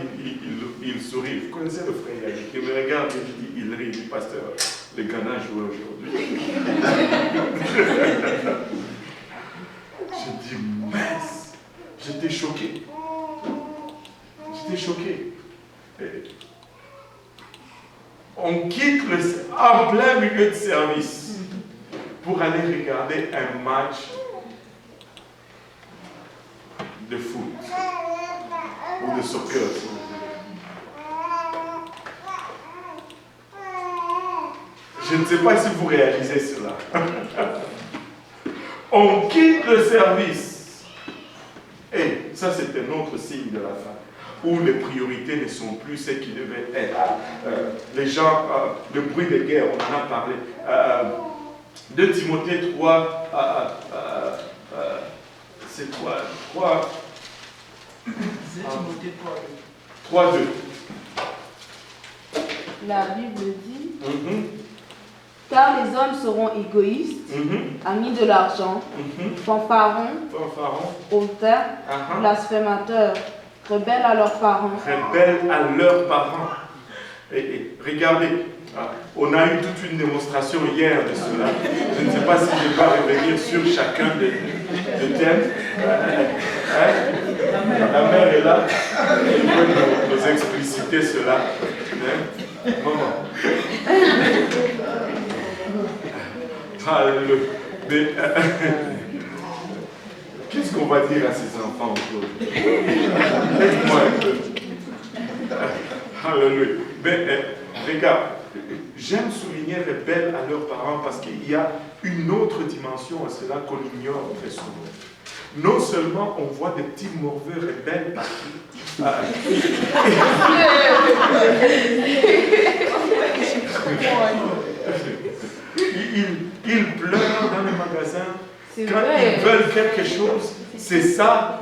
A: il sourit. Vous connaissez le frère Yannick? Il me regarde et il rit. Il dit, pasteur, les Ghana jouaient aujourd'hui. J'ai dit, mince. J'étais choqué. J'étais choqué. On quitte en plein milieu de service pour aller regarder un match de foot ou de soccer. Je ne sais pas si vous réalisez cela. On quitte le service. Et ça, c'est un autre signe de la fin, où les priorités ne sont plus ce qui devaient être. Les gens, le bruit de guerre, on en a parlé. 2 Timothée 3, c'est quoi 3, 3, 2.
C: La Bible dit, car les hommes seront égoïstes, amis de l'argent, fanfarons, hautains, blasphémateurs, rebelles à leurs parents.
A: Et regardez, on a eu toute une démonstration hier de cela. Je ne sais pas si je vais revenir sur chacun des thèmes. La mère est là. Elle peut nous expliciter cela. Maman. Qu'est-ce qu'on va dire à ces enfants aujourd'hui? Aide-moi un peu. Alléluia. Mais regarde, j'aime souligner rebelles à leurs parents parce qu'il y a une autre dimension à cela qu'on ignore très souvent. Non seulement on voit des petits morveux rebelles partout. Ils pleurent dans les magasins. Quand ils veulent quelque chose, c'est ça.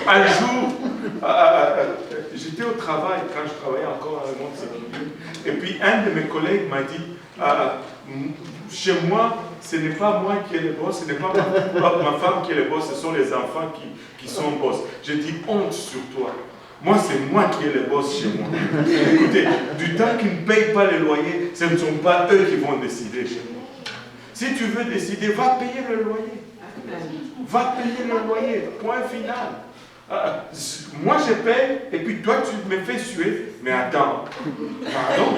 A: Un jour, j'étais au travail quand je travaillais encore à la Monde Sécurité. Et puis un de mes collègues m'a dit, chez moi, ce n'est pas moi qui est le boss, ce n'est pas ma femme qui est le boss, ce sont les enfants qui sont boss. J'ai dit, honte sur toi. Moi, c'est moi qui ai le boss chez moi. Écoutez, du temps qu'ils ne payent pas le loyer, ce ne sont pas eux qui vont décider chez moi. Si tu veux décider, va payer le loyer. Va payer le loyer. Point final. Moi, je paye, et puis toi, tu me fais suer. Mais attends. Pardon?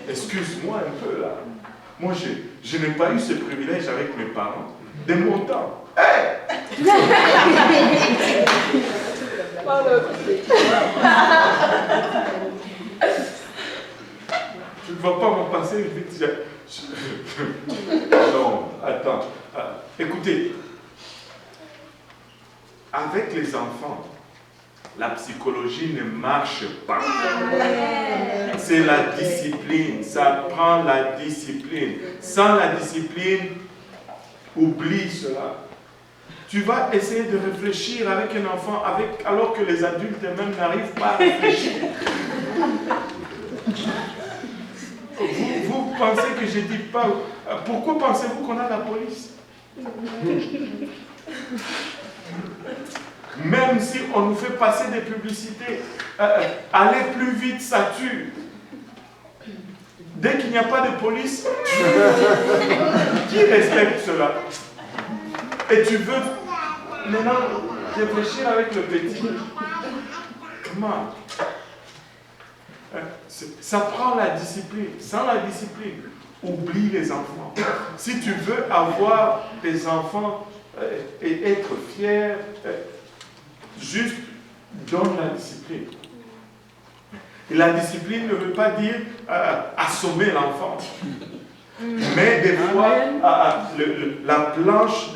A: Excuse-moi un peu là. Moi, je n'ai pas eu ce privilège avec mes parents. De mon temps. Hey! Tu ne vas pas m'en passer vite. Non, attends. Écoutez, avec les enfants, la psychologie ne marche pas. C'est la discipline. Ça prend la discipline. Sans la discipline, oublie cela. Tu vas essayer de réfléchir avec un enfant alors que les adultes eux-mêmes n'arrivent pas à réfléchir. Vous pensez que je ne dis pas... Pourquoi pensez-vous qu'on a la police? Même si on nous fait passer des publicités, aller plus vite, ça tue. Dès qu'il n'y a pas de police, qui respecte cela? Et tu veux maintenant réfléchir avec le petit. Comment? Ça prend la discipline. Sans la discipline, oublie les enfants. Si tu veux avoir des enfants et être fier, juste donne la discipline. Et la discipline ne veut pas dire assommer l'enfant. Mais des fois, la planche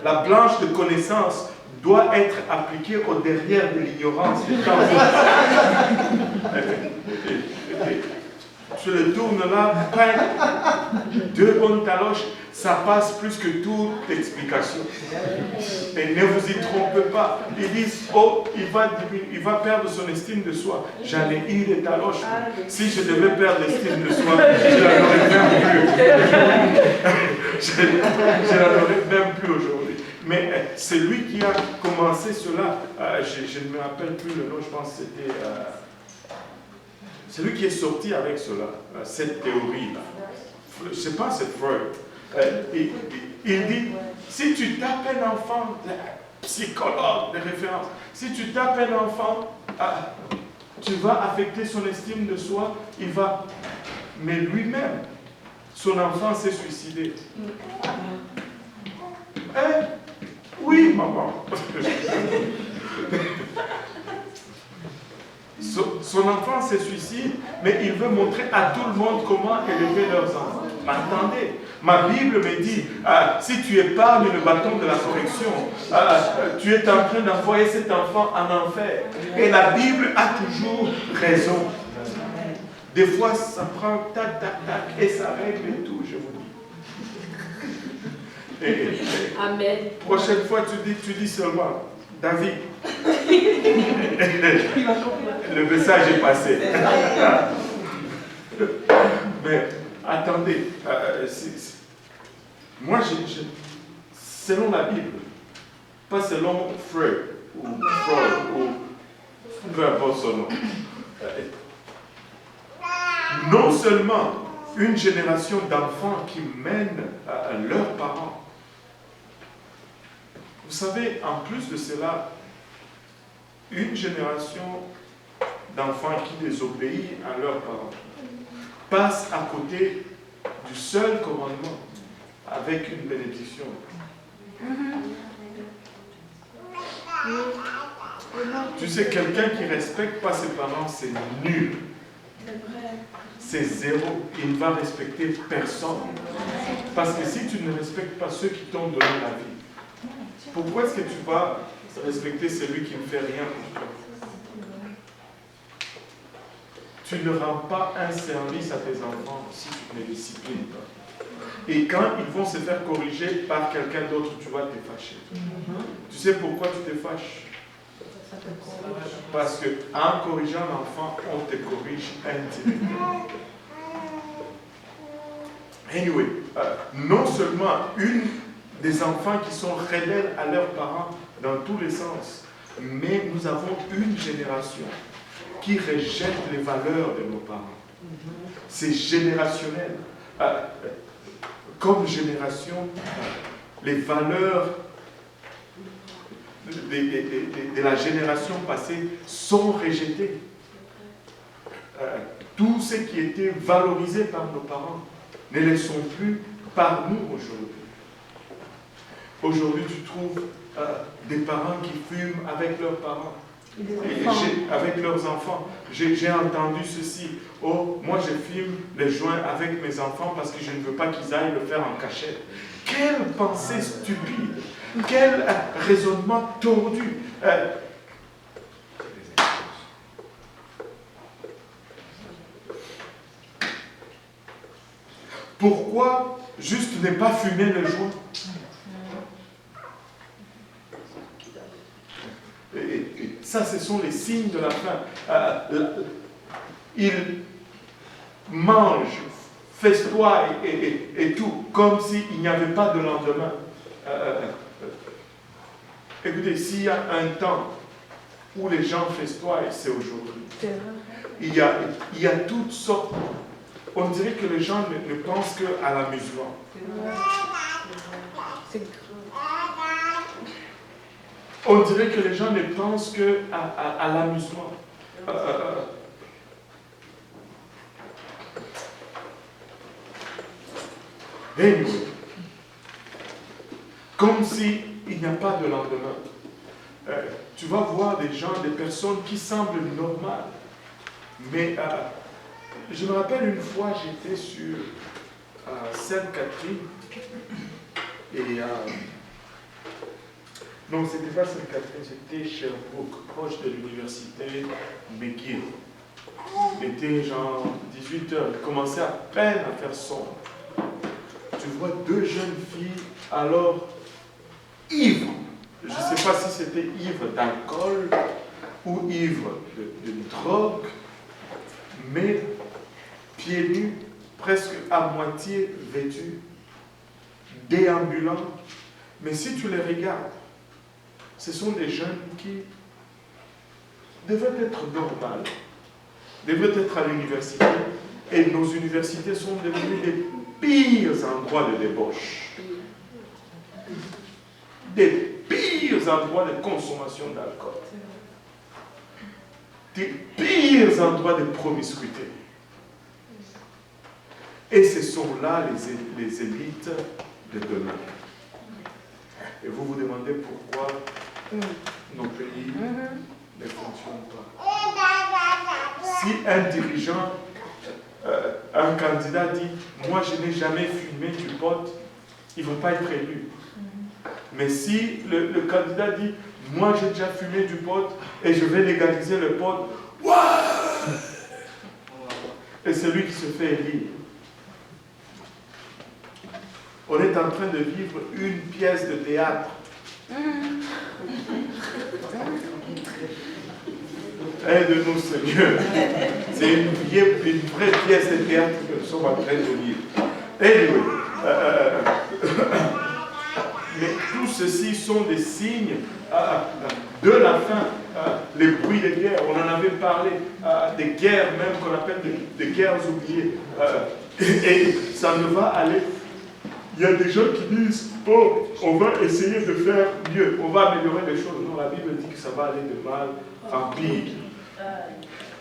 A: la planche de connaissance doit être appliquée au derrière de l'ignorance. Tu le tournes là, deux bonnes taloches, ça passe plus que toute explication. Et ne vous y trompez pas. Ils disent, oh, il va perdre son estime de soi. J'en ai eu des taloches. Si je devais perdre l'estime de soi, je n'en aurais même plus. Je n'en aurais même plus aujourd'hui. Mais c'est lui qui a commencé cela. Je ne me rappelle plus le nom, je pense que c'était... c'est lui qui est sorti avec cela, cette théorie-là. Je ne sais pas, c'est Freud. Il dit, si tu tapes un enfant, psychologue de référence, si tu tapes un enfant, tu vas affecter son estime de soi, il va... Mais lui-même, son enfant s'est suicidé. Oui, maman. Son enfant se suicide, mais il veut montrer à tout le monde comment élever leurs enfants. Mais attendez, ma Bible me dit, si tu épargnes le bâton de la correction, tu es en train d'envoyer cet enfant en enfer. Et la Bible a toujours raison. Des fois, ça prend tac, tac, tac, et ça règle tout, je vous dis.
D: Amen.
A: Prochaine fois, tu dis seulement, David. Le message est passé. Mais attendez, moi, selon la Bible, pas selon Freud ou peu importe son nom. Non seulement une génération d'enfants qui mènent leurs parents. Vous savez, en plus de cela, une génération d'enfants qui désobéissent à leurs parents passe à côté du seul commandement avec une bénédiction. Tu sais, quelqu'un qui ne respecte pas ses parents, c'est nul. C'est zéro. Il ne va respecter personne. Parce que si tu ne respectes pas ceux qui t'ont donné la vie, pourquoi est-ce que tu vas respecter celui qui ne fait rien pour toi? Tu ne rends pas un service à tes enfants si tu ne les disciplines pas. Et quand ils vont se faire corriger par quelqu'un d'autre, tu vas te fâcher. Tu sais pourquoi tu te fâches? Parce qu'en corrigeant l'enfant, on te corrige indirectement. Anyway, non seulement des enfants qui sont rebelles à leurs parents dans tous les sens, mais nous avons une génération qui rejette les valeurs de nos parents. C'est générationnel. Comme génération, les valeurs de la génération passée sont rejetées. Tout ce qui était valorisé par nos parents ne le sont plus par nous aujourd'hui. Aujourd'hui, tu trouves des parents qui fument avec leurs parents. avec leurs enfants. J'ai entendu ceci. Oh, moi je filme les joints avec mes enfants parce que je ne veux pas qu'ils aillent le faire en cachette. Quelle pensée stupide! Quel raisonnement tordu! Pourquoi juste ne pas fumer le joint? Et ça, ce sont les signes de la faim. Ils mangent, festoient et tout, comme s'il n'y avait pas de lendemain. Écoutez, s'il y a un temps où les gens festoient, c'est aujourd'hui. Il y a toutes sortes. On dirait que les gens ne pensent qu'à l'amusement. On dirait que les gens ne pensent qu'à l'amusement. Anyway, comme s'il n'y a pas de lendemain. Tu vas voir des gens, des personnes qui semblent normales. Mais je me rappelle une fois, j'étais sur Sainte-Catherine. Et non, ce n'était pas Sainte-Catherine, c'était Sherbrooke, proche de l'université McGill. Il était genre 18h, il commençait à peine à faire sombre. Tu vois deux jeunes filles, alors ivres. Je ne sais pas si c'était ivre d'alcool ou ivre de drogue, mais pieds nus, presque à moitié vêtus, déambulants. Mais si tu les regardes, ce sont des jeunes qui devraient être normales, devraient être à l'université, et nos universités sont devenues des pires endroits de débauche, des pires endroits de consommation d'alcool, des pires endroits de promiscuité. Et ce sont là les élites de demain. Et vous vous demandez pourquoi nos pays ne fonctionnent pas. Si un dirigeant, un candidat dit « Moi, je n'ai jamais fumé du pot », il ne va pas être élu. Mais si le candidat dit « Moi, j'ai déjà fumé du pot et je vais légaliser le pot », et c'est lui qui se fait élire. On est en train de vivre une pièce de théâtre. Aide-nous, Seigneur. C'est une vraie pièce de théâtre que nous sommes en train de vivre. Anyway, mais tout ceci sont des signes de la fin. Les bruits de guerre, on en avait parlé, des guerres même qu'on appelle des guerres oubliées. Et ça ne va aller. Il y a des gens qui disent « Oh, on va essayer de faire mieux, on va améliorer les choses. » Non, la Bible dit que ça va aller de mal en pire.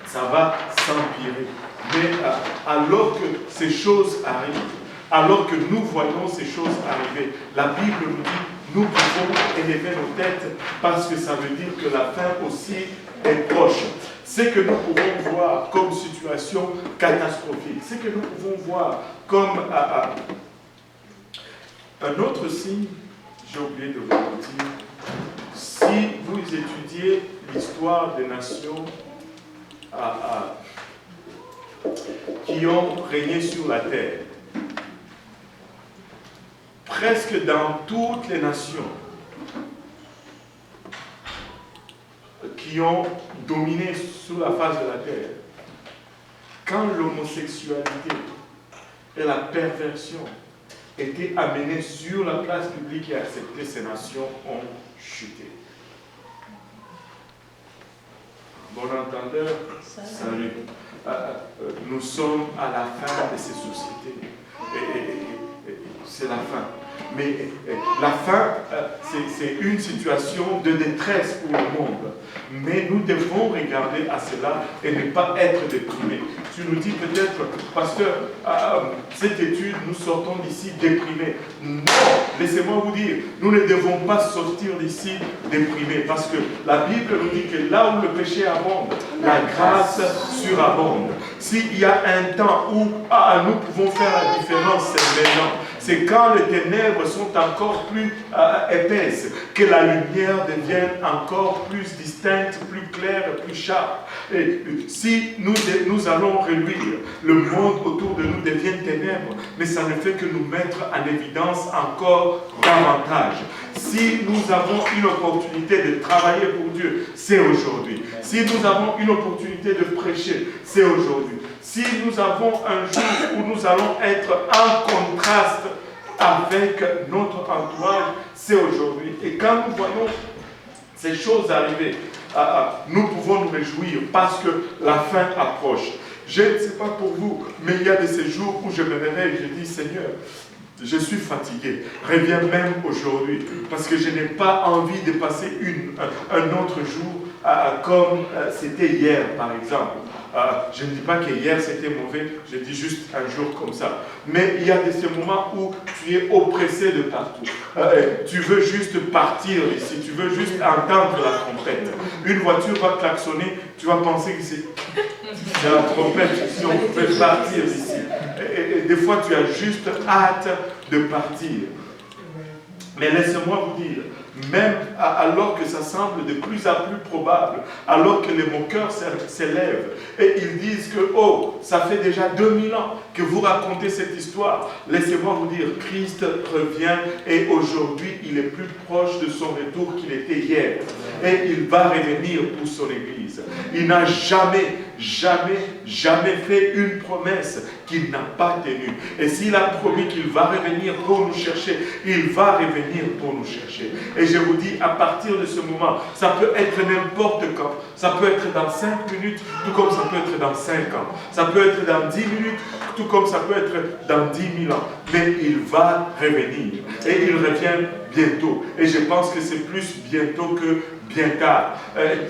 A: Ça va s'empirer. Mais alors que ces choses arrivent, alors que nous voyons ces choses arriver, la Bible nous dit « Nous pouvons élever nos têtes parce que ça veut dire que la fin aussi est proche. » Ce que nous pouvons voir comme situation catastrophique, ce que nous pouvons voir comme... un autre signe, j'ai oublié de vous le dire, si vous étudiez l'histoire des nations qui ont régné sur la terre, presque dans toutes les nations qui ont dominé sur la face de la terre, quand l'homosexualité et la perversion étaient amenés sur la place publique et acceptés, ces nations ont chuté. Bon entendeur, salut. Nous sommes à la fin de ces sociétés. C'est la fin. Mais la fin, c'est une situation de détresse pour le monde. Mais nous devons regarder à cela et ne pas être déprimés. Tu nous dis peut-être, pasteur, cette étude, nous sortons d'ici déprimés. Non, laissez-moi vous dire, nous ne devons pas sortir d'ici déprimés, parce que la Bible nous dit que là où le péché abonde, la grâce surabonde. S'il y a un temps où nous pouvons faire la différence, c'est maintenant. C'est quand les ténèbres sont encore plus épaisses, que la lumière devient encore plus distincte, plus claire, plus sharp. Et si nous allons reluire, le monde autour de nous devient ténèbres, mais ça ne fait que nous mettre en évidence encore davantage. Si nous avons une opportunité de travailler pour Dieu, c'est aujourd'hui. Si nous avons une opportunité de prêcher, c'est aujourd'hui. Si nous avons un jour où nous allons être en contraste avec notre entourage, c'est aujourd'hui. Et quand nous voyons ces choses arriver, nous pouvons nous réjouir parce que la fin approche. Je ne sais pas pour vous, mais il y a de ces jours où je me réveille et je dis, Seigneur, je suis fatigué. Reviens même aujourd'hui parce que je n'ai pas envie de passer un autre jour comme c'était hier, par exemple. Je ne dis pas que hier c'était mauvais, je dis juste un jour comme ça. Mais il y a de ces moments où tu es oppressé de partout. Tu veux juste partir ici, tu veux juste entendre la trompette. Une voiture va klaxonner, tu vas penser que c'est la trompette, si on peut partir d'ici. Et des fois tu as juste hâte de partir. Mais laissez-moi vous dire, même alors que ça semble de plus en plus probable, alors que les moqueurs s'élèvent et ils disent que, oh, ça fait déjà 2000 ans que vous racontez cette histoire, laissez-moi vous dire, Christ revient et aujourd'hui il est plus proche de son retour qu'il était hier. Et il va revenir pour son Église. Il n'a jamais fait une promesse qu'il n'a pas tenue. Et s'il a promis qu'il va revenir pour nous chercher, il va revenir pour nous chercher. Et je vous dis, à partir de ce moment, ça peut être n'importe quand. Ça peut être dans 5 minutes, tout comme ça peut être dans 5 ans. Ça peut être dans 10 minutes, tout comme ça peut être dans 10 000 ans. Mais il va revenir. Et il revient bientôt. Et je pense que c'est plus bientôt que bien tard.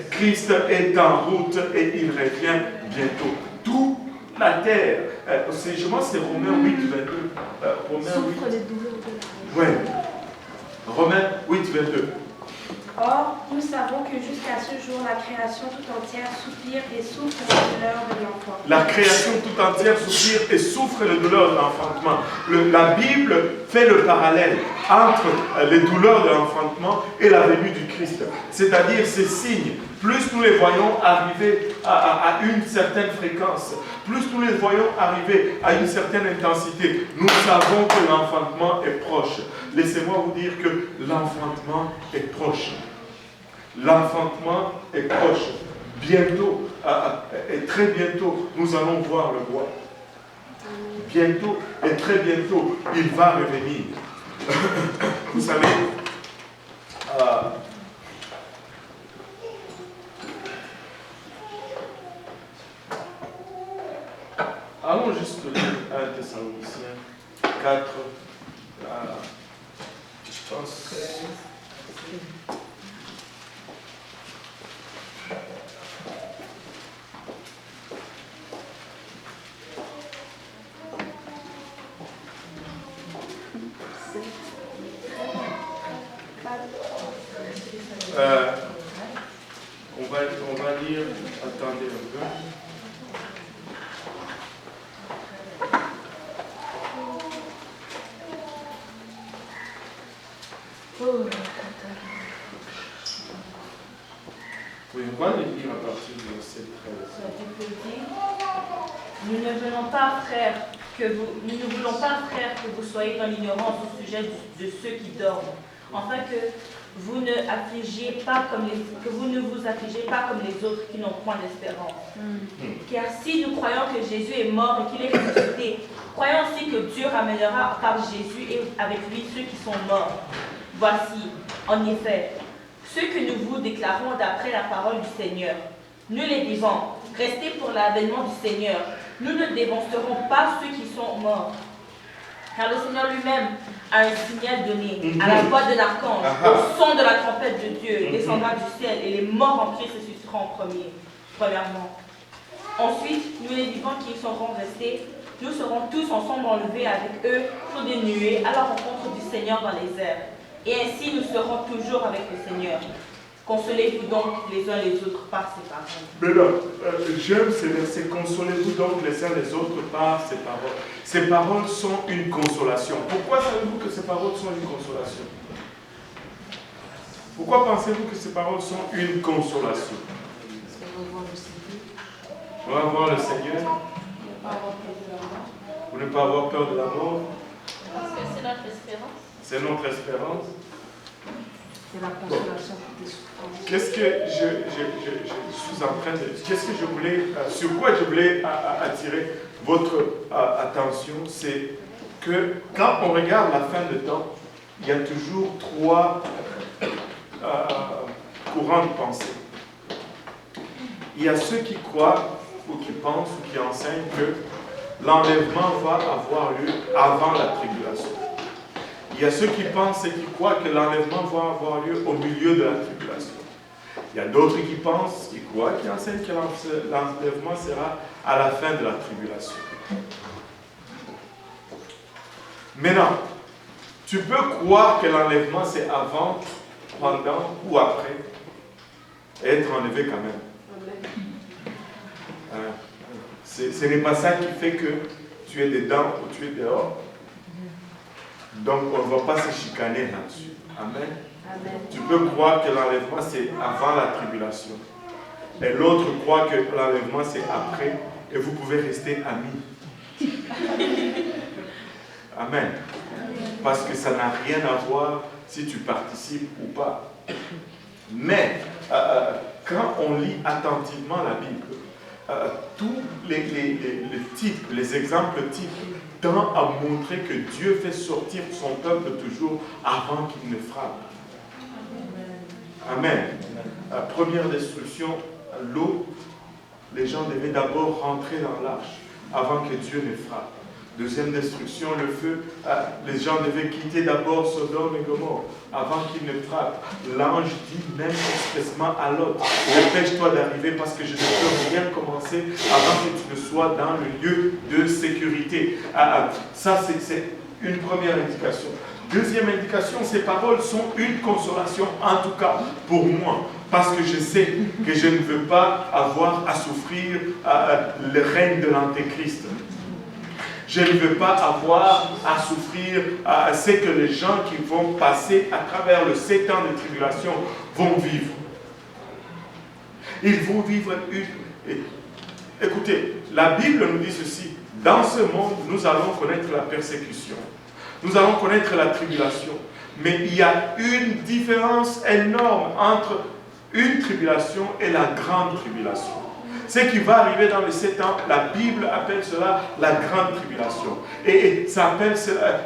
A: Christ est en route et il revient bientôt. Toute la terre, je pense que c'est Romains 8, 22.
C: Souffre les douleurs de la
A: Ouais. Romains 8, 22.
B: Or, nous savons que jusqu'à ce jour, la création tout entière soupire et souffre les douleurs de l'enfant.
A: La création tout entière soupire et souffre les douleurs de l'enfantement. La Bible fait le parallèle entre les douleurs de l'enfantement et la venue du Christ. C'est-à-dire ces signes, plus nous les voyons arriver à une certaine fréquence, plus nous les voyons arriver à une certaine intensité, nous savons que l'enfantement est proche. Laissez-moi vous dire que l'enfantement est proche. L'enfantement est proche. Bientôt, et très bientôt, nous allons voir le roi. Bientôt et très bientôt, il va revenir. Vous savez, allons juste lire 1 Thessaloniciens 4, je pense. On va lire, attendez un peu. Oui, on va les lire à partir du verset 13.
D: Nous ne voulons pas, frères, que vous soyez dans l'ignorance au sujet de ceux qui dorment, afin que vous ne vous affligez pas comme les autres qui n'ont point d'espérance. Car si nous croyons que Jésus est mort et qu'il est ressuscité, croyons aussi que Dieu ramènera par Jésus et avec lui ceux qui sont morts. Voici, en effet, ce que nous vous déclarons d'après la parole du Seigneur. Nous les vivants, restez pour l'avènement du Seigneur. Nous ne dévancerons pas ceux qui sont morts. Car le Seigneur lui-même a un signal donné à la voix de l'archange, au son de la trompette de Dieu, descendra du ciel et les morts en Christ ressusciteront premièrement. Ensuite, nous les vivants qui seront restés, nous serons tous ensemble enlevés avec eux sur des nuées à la rencontre du Seigneur dans les airs. Et ainsi nous serons toujours avec le Seigneur. Consolez-vous donc les uns les autres par ces paroles.
A: Maintenant, j'aime ces versets. Consolez-vous donc les uns les autres par ces paroles. Ces paroles sont une consolation. Pourquoi savez-vous que ces paroles sont une consolation? Pourquoi pensez-vous que ces paroles sont une consolation? On va voir le Seigneur. Pour ne pas avoir peur de la mort.
D: Parce que c'est notre espérance.
A: C'est notre espérance.
C: C'est la consolation pour tes souffrances.
A: Qu'est-ce que je suis en train de... Qu'est-ce que je voulais... sur quoi je voulais attirer votre attention, c'est que quand on regarde la fin de temps, il y a toujours trois courants de pensée. Il y a ceux qui croient ou qui pensent ou qui enseignent que l'enlèvement va avoir lieu avant la tribulation. Il y a ceux qui pensent et qui croient que l'enlèvement va avoir lieu au milieu de la tribulation. Il y a d'autres qui pensent, qui croient, qui enseignent que l'enlèvement sera à la fin de la tribulation. Maintenant, tu peux croire que l'enlèvement c'est avant, pendant ou après, et être enlevé quand même. Ce n'est pas ça qui fait que tu es dedans ou tu es dehors. Donc on ne va pas se chicaner là-dessus. Amen.
C: Amen.
A: Tu peux croire que l'enlèvement c'est avant la tribulation. Et l'autre croit que l'enlèvement c'est après. Et vous pouvez rester amis. Amen. Parce que ça n'a rien à voir si tu participes ou pas. Mais quand on lit attentivement la Bible, tous les types, les exemples types tendent à montrer que Dieu fait sortir son peuple toujours avant qu'il ne frappe. Amen. Première destruction, l'eau. Les gens devaient d'abord rentrer dans l'arche avant que Dieu ne frappe. Deuxième destruction, le feu. Les gens devaient quitter d'abord Sodome et Gomorrhe avant qu'il ne frappe. L'ange dit même expressément à Lot, dépêche-toi d'arriver parce que je ne peux rien commencer avant que tu ne sois dans le lieu de sécurité. Ça, c'est une première indication. Deuxième indication, ces paroles sont une consolation, en tout cas pour moi, parce que je sais que je ne veux pas avoir à souffrir le règne de l'Antéchrist. Je ne veux pas avoir à souffrir ce que les gens qui vont passer à travers le 7 ans de tribulation vont vivre. Ils vont vivre une... Écoutez, la Bible nous dit ceci. Dans ce monde, nous allons connaître la persécution. Nous allons connaître la tribulation. Mais il y a une différence énorme entre une tribulation et la grande tribulation. Ce qui va arriver dans les 7 ans, la Bible appelle cela la grande tribulation. Et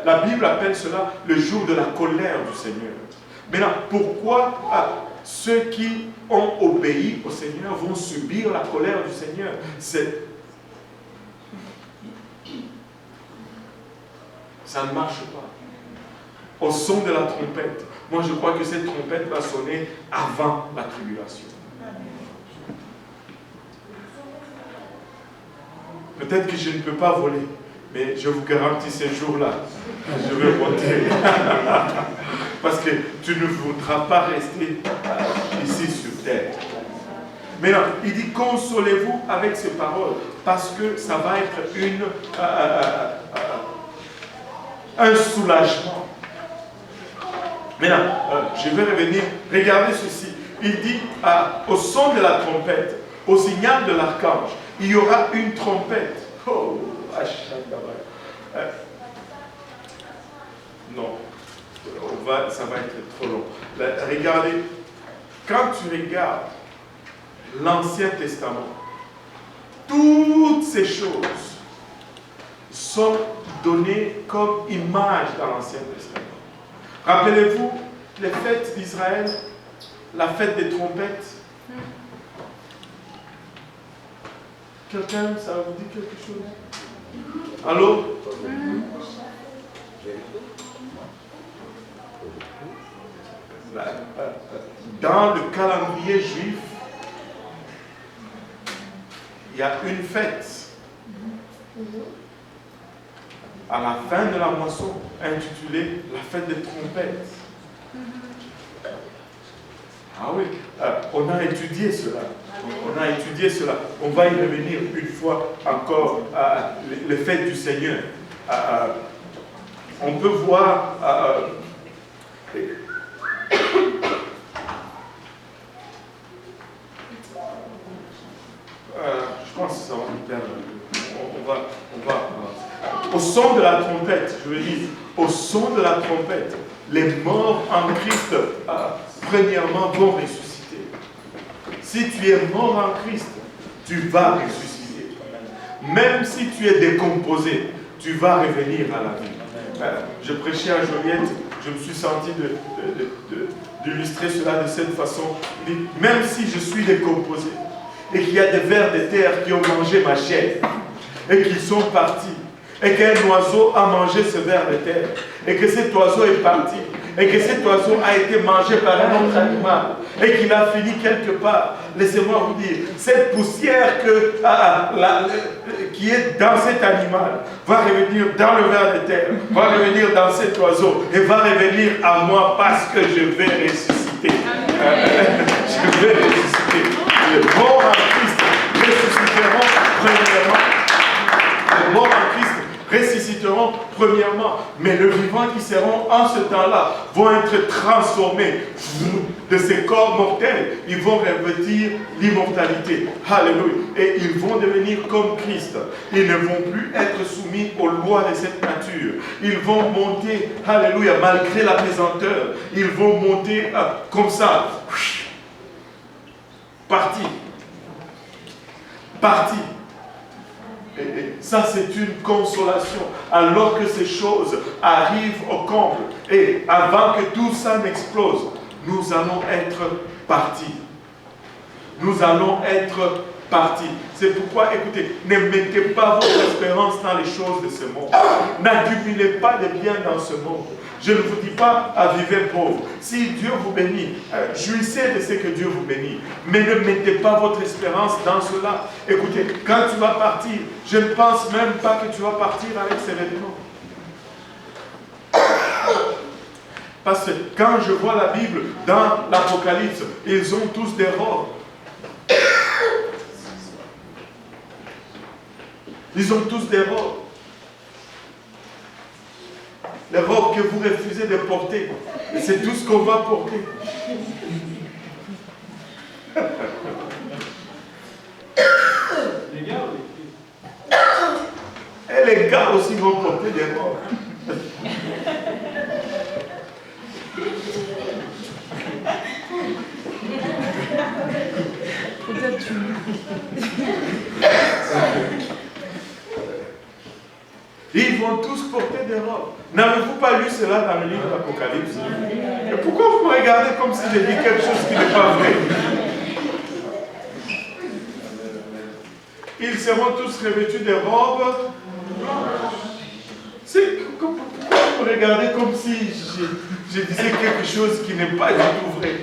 A: la Bible appelle cela le jour de la colère du Seigneur. Maintenant, pourquoi ceux qui ont obéi au Seigneur vont subir la colère du Seigneur? Ça ne marche pas. Au son de la trompette. Moi, je crois que cette trompette va sonner avant la tribulation. Peut-être que je ne peux pas voler, mais je vous garantis ces jours-là, je vais voter. Parce que tu ne voudras pas rester ici sur terre. Mais non, il dit consolez-vous avec ces paroles, parce que ça va être un soulagement. Maintenant, je vais revenir, regardez ceci. Il dit au son de la trompette, au signal de l'archange, il y aura une trompette. Oh, non, ça va être trop long. Regardez, quand tu regardes l'Ancien Testament, toutes ces choses sont données comme images dans l'Ancien Testament. Rappelez-vous les fêtes d'Israël, la fête des trompettes. Quelqu'un, ça vous dit quelque chose? Allô? Dans le calendrier juif, il y a une fête à la fin de la moisson intitulée la fête des trompettes. Ah oui, on a étudié cela. On a étudié cela. On va y revenir une fois encore les fêtes du Seigneur. On peut voir je pense que ça va nous perdre. On va. Au son de la trompette, je veux dire, au son de la trompette, les morts en Christ, premièrement, vont ressusciter. Si tu es mort en Christ, tu vas ressusciter. Même si tu es décomposé, tu vas revenir à la vie. Je prêchais à Joliette, je me suis senti d'illustrer cela de cette façon. Même si je suis décomposé, et qu'il y a des vers de terre qui ont mangé ma chair, et qu'ils sont partis, et qu'un oiseau a mangé ce ver de terre, et que cet oiseau est parti, et que cet oiseau a été mangé par un autre animal, et qu'il a fini quelque part. Laissez-moi vous dire, cette poussière qui est dans cet animal va revenir dans le ver de terre, va revenir dans cet oiseau, et va revenir à moi parce que je vais ressusciter. Je vais ressusciter. Les morts en Christ ressusciteront premièrement. Les morts en Christ ressusciteront premièrement, mais les vivants qui seront en ce temps-là vont être transformés de ces corps mortels. Ils vont revêtir l'immortalité. Alléluia. Et ils vont devenir comme Christ. Ils ne vont plus être soumis aux lois de cette nature. Ils vont monter, alléluia, malgré la pesanteur. Ils vont monter comme ça. Parti. Et ça, c'est une consolation. Alors que ces choses arrivent au comble, et avant que tout ça n'explose, nous allons être partis. Nous allons être partis. C'est pourquoi, écoutez, ne mettez pas votre espérance dans les choses de ce monde. N'accumulez pas de biens dans ce monde. Je ne vous dis pas à vivre pauvre. Si Dieu vous bénit, jouissez de ce que Dieu vous bénit. Mais ne mettez pas votre espérance dans cela. Écoutez, quand tu vas partir, je ne pense même pas que tu vas partir avec ces vêtements. Parce que quand je vois la Bible dans l'Apocalypse, ils ont tous des robes. Ils ont tous des robes. Les robes que vous refusez de porter, c'est tout ce qu'on va porter. Et les gars aussi vont porter des robes. Ils vont tous porter des robes. N'avez-vous pas lu cela dans le livre de l'Apocalypse? Et pourquoi vous me regardez comme si j'ai dit quelque chose qui n'est pas vrai? Ils seront tous revêtus de robes. Pourquoi vous me regardez comme si je disais quelque chose qui n'est pas du tout vrai?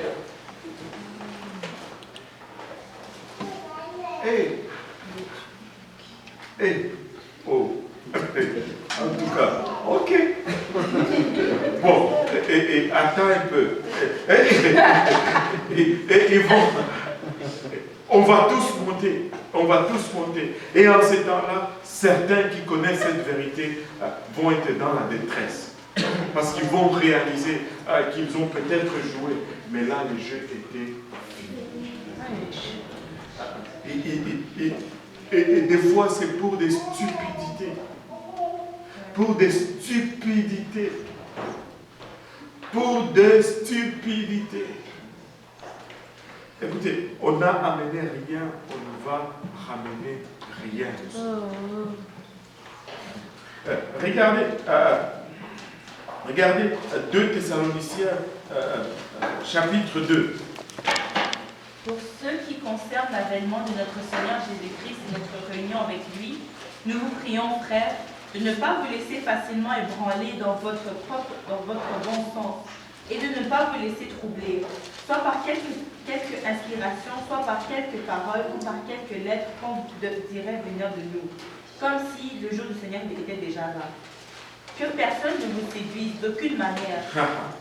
A: Oh. En tout cas, ok. Bon, et attends un peu. Et ils vont. On va tous monter. On va tous monter. Et en ces temps-là, certains qui connaissent cette vérité vont être dans la détresse. Parce qu'ils vont réaliser qu'ils ont peut-être joué. Mais là, le jeu était fini. Et des fois, c'est pour des stupidités. Pour des stupidités. Pour des stupidités. Écoutez, on n'a amené rien, on ne va ramener rien. Regardez 2 Thessaloniciens, chapitre 2.
D: Pour ce qui concerne l'avènement de notre Seigneur Jésus-Christ et notre réunion avec lui, nous vous prions, frères, de ne pas vous laisser facilement ébranler dans votre bon sens, et de ne pas vous laisser troubler, soit par quelque inspiration, soit par quelques paroles ou par quelques lettres qu'on dirait venir de nous, comme si le jour du Seigneur était déjà là. Que personne ne vous séduise d'aucune manière,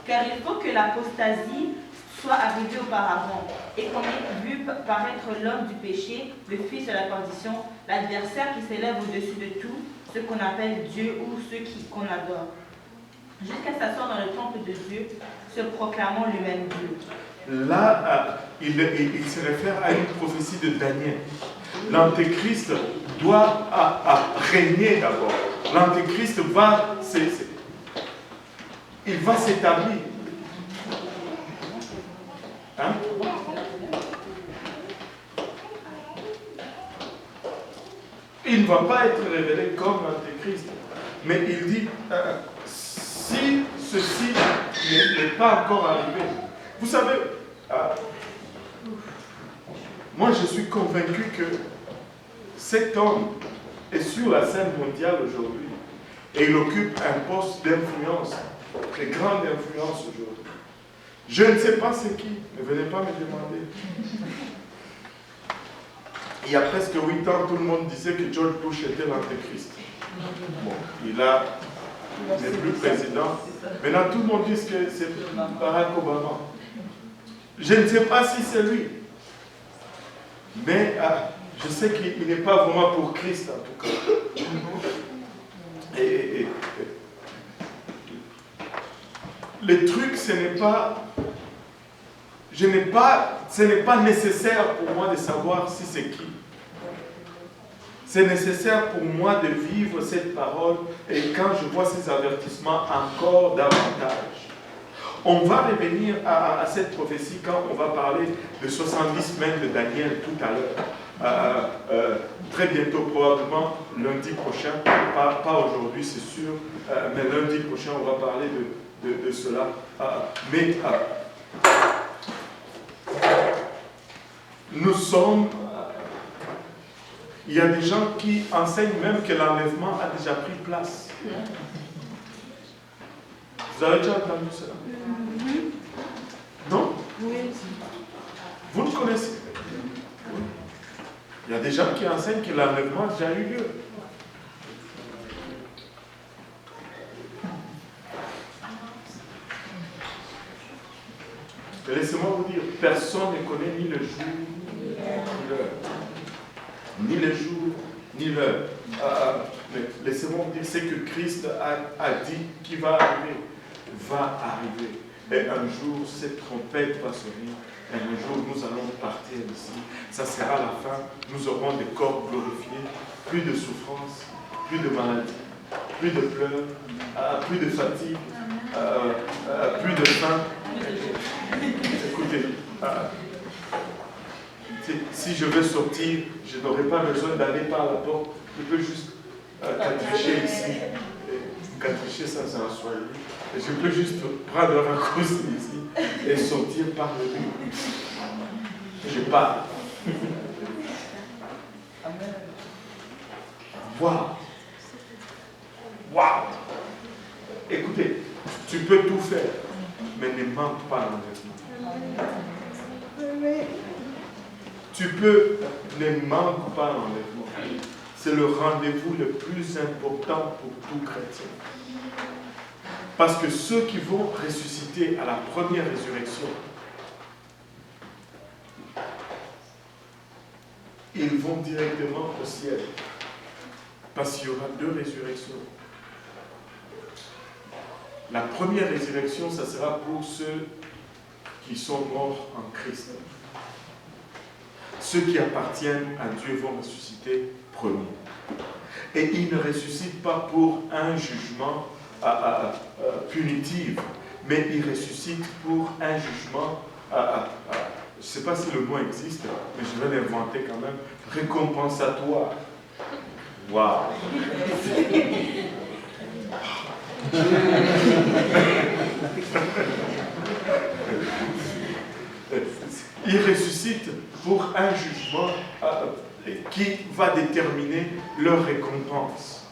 D: car il faut que l'apostasie soit arrivée auparavant, et qu'on ait vu paraître l'homme du péché, le fils de la perdition, l'adversaire qui s'élève au-dessus de tout, ce qu'on appelle Dieu ou ceux qu'on adore, jusqu'à s'asseoir dans le temple de Dieu, se proclamant lui-même Dieu.
A: Là, il se réfère à une prophétie de Daniel. L'Antéchrist doit régner d'abord. L'Antéchrist va s'établir. Hein? Il ne va pas être révélé comme l'Antéchrist. Mais il dit, si ceci n'est pas encore arrivé, vous savez, moi je suis convaincu que cet homme est sur la scène mondiale aujourd'hui et il occupe un poste d'influence, de grande influence aujourd'hui. Je ne sais pas c'est qui, ne venez pas me demander. Il y a presque 8 ans, tout le monde disait que George Bush était l'Antéchrist. Bon, il n'est plus président. Maintenant, tout le monde dit que c'est Barack Obama. Je ne sais pas si c'est lui. Mais je sais qu'il n'est pas vraiment pour Christ, en tout cas. Le truc, ce n'est pas nécessaire pour moi de savoir si c'est qui. C'est nécessaire pour moi de vivre cette parole et quand je vois ces avertissements encore davantage. On va revenir à cette prophétie quand on va parler de 70 semaines de Daniel tout à l'heure. Très bientôt, probablement lundi prochain, pas aujourd'hui c'est sûr, mais lundi prochain on va parler de cela. Nous sommes... Il y a des gens qui enseignent même que l'enlèvement a déjà pris place. Vous avez déjà entendu cela? Non?
C: Oui.
A: Vous le connaissez? Oui. Il y a des gens qui enseignent que l'enlèvement a déjà eu lieu. Laissez-moi vous dire, personne ne connaît ni le jour ni l'heure. Ni le jour, ni l'heure. Mais laissez-moi vous dire, ce que Christ a dit qui va arriver. Et un jour, cette trompette va sonner. Et un jour, nous allons partir d'ici. Ça sera la fin. Nous aurons des corps glorifiés. Plus de souffrance, plus de maladie, plus de pleurs, plus de fatigue, plus de faim. Écoutez, si je veux sortir, je n'aurai pas besoin d'aller par la porte. Je peux juste catricher ici. Catricher, ça c'est un soirée. Et je peux juste prendre un raccourci ici et sortir par le mur. Je pars. Waouh! Waouh! Écoutez, tu peux tout faire, mais ne manque pas l'enlèvement. Tu peux, ne manque pas l'enlèvement. C'est le rendez-vous le plus important pour tout chrétien. Parce que ceux qui vont ressusciter à la première résurrection, ils vont directement au ciel. Parce qu'il y aura 2 résurrections. La première résurrection, ça sera pour ceux qui sont morts en Christ. Ceux qui appartiennent à Dieu vont ressusciter premiers. Et ils ne ressuscitent pas pour un jugement punitif, mais ils ressuscitent pour un jugement, je ne sais pas si le mot existe, mais je vais l'inventer quand même, récompensatoire. Waouh! Ils ressuscitent pour un jugement qui va déterminer leur récompense.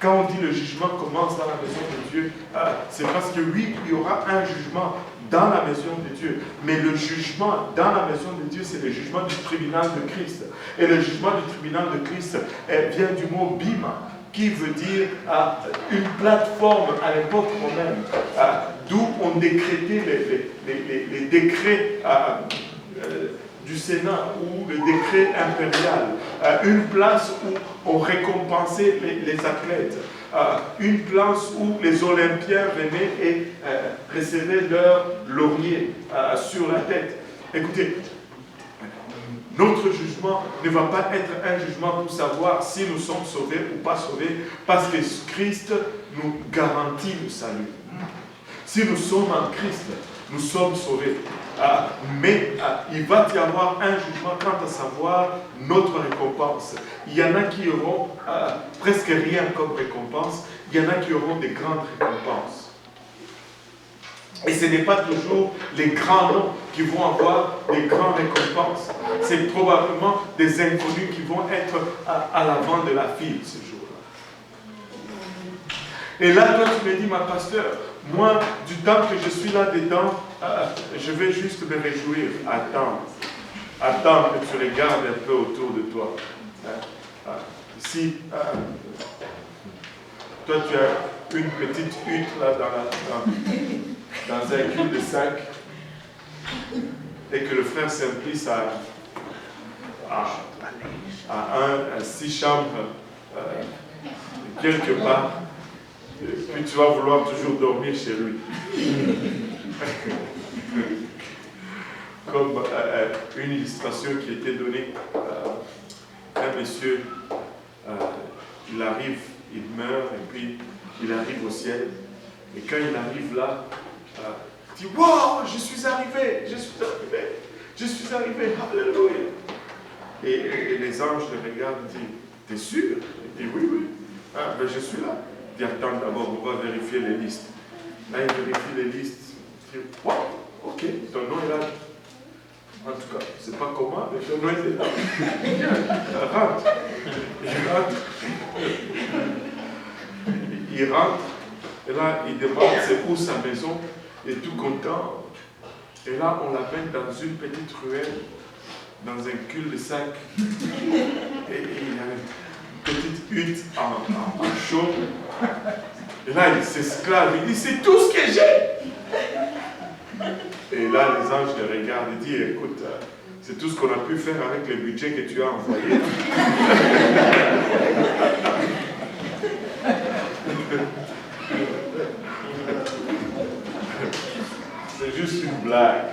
A: Quand on dit le jugement commence dans la maison de Dieu, c'est parce que oui, il y aura un jugement dans la maison de Dieu. Mais le jugement dans la maison de Dieu, c'est le jugement du tribunal de Christ. Et le jugement du tribunal de Christ vient du mot bima, qui veut dire une plateforme à l'époque romaine, d'où on décrétait les décrets du Sénat ou le décret impérial, une place où on récompensait les athlètes, une place où les Olympiens venaient et recevaient leur laurier sur la tête. Écoutez, notre jugement ne va pas être un jugement pour savoir si nous sommes sauvés ou pas sauvés, parce que Christ nous garantit le salut. Si nous sommes en Christ, nous sommes sauvés. Mais il va y avoir un jugement quant à savoir notre récompense. Il y en a qui auront presque rien comme récompense, il y en a qui auront des grandes récompenses. Et ce n'est pas toujours les grands noms qui vont avoir des grandes récompenses. C'est probablement des inconnus qui vont être à l'avant de la file ce jour-là. Et là, toi, tu me dis, ma pasteur, moi, du temps que je suis là-dedans, je vais juste me réjouir. Attends que tu regardes un peu autour de toi. Ici, toi, tu as une petite hutte là dans un cul-de-sac et que le frère Simplice a 6 chambres quelque part. Puis tu vas vouloir toujours dormir chez lui. Comme une illustration qui était donnée, un monsieur, il arrive, il meurt, et puis il arrive au ciel. Et quand il arrive là, il dit, wow, je suis arrivé, alléluia. Et les anges le regardent et disent, t'es sûr? Il dit, oui. Ben je suis là. Il dit, attends d'abord, on va vérifier les listes. Là, il vérifie les listes. Il dit, wow, ok, ton nom est là. En tout cas, je ne sais pas comment, mais ton nom est là. Il rentre. Et là, il demande c'est où sa maison. Il est tout content. Et là, on l'amène dans une petite ruelle, dans un cul-de-sac. Et il y a une petite hutte en chaume. Et là, il s'esclave. Il dit, c'est tout ce que j'ai. Et là, les anges le regardent et disent, écoute, c'est tout ce qu'on a pu faire avec le budget que tu as envoyé. C'est juste une blague.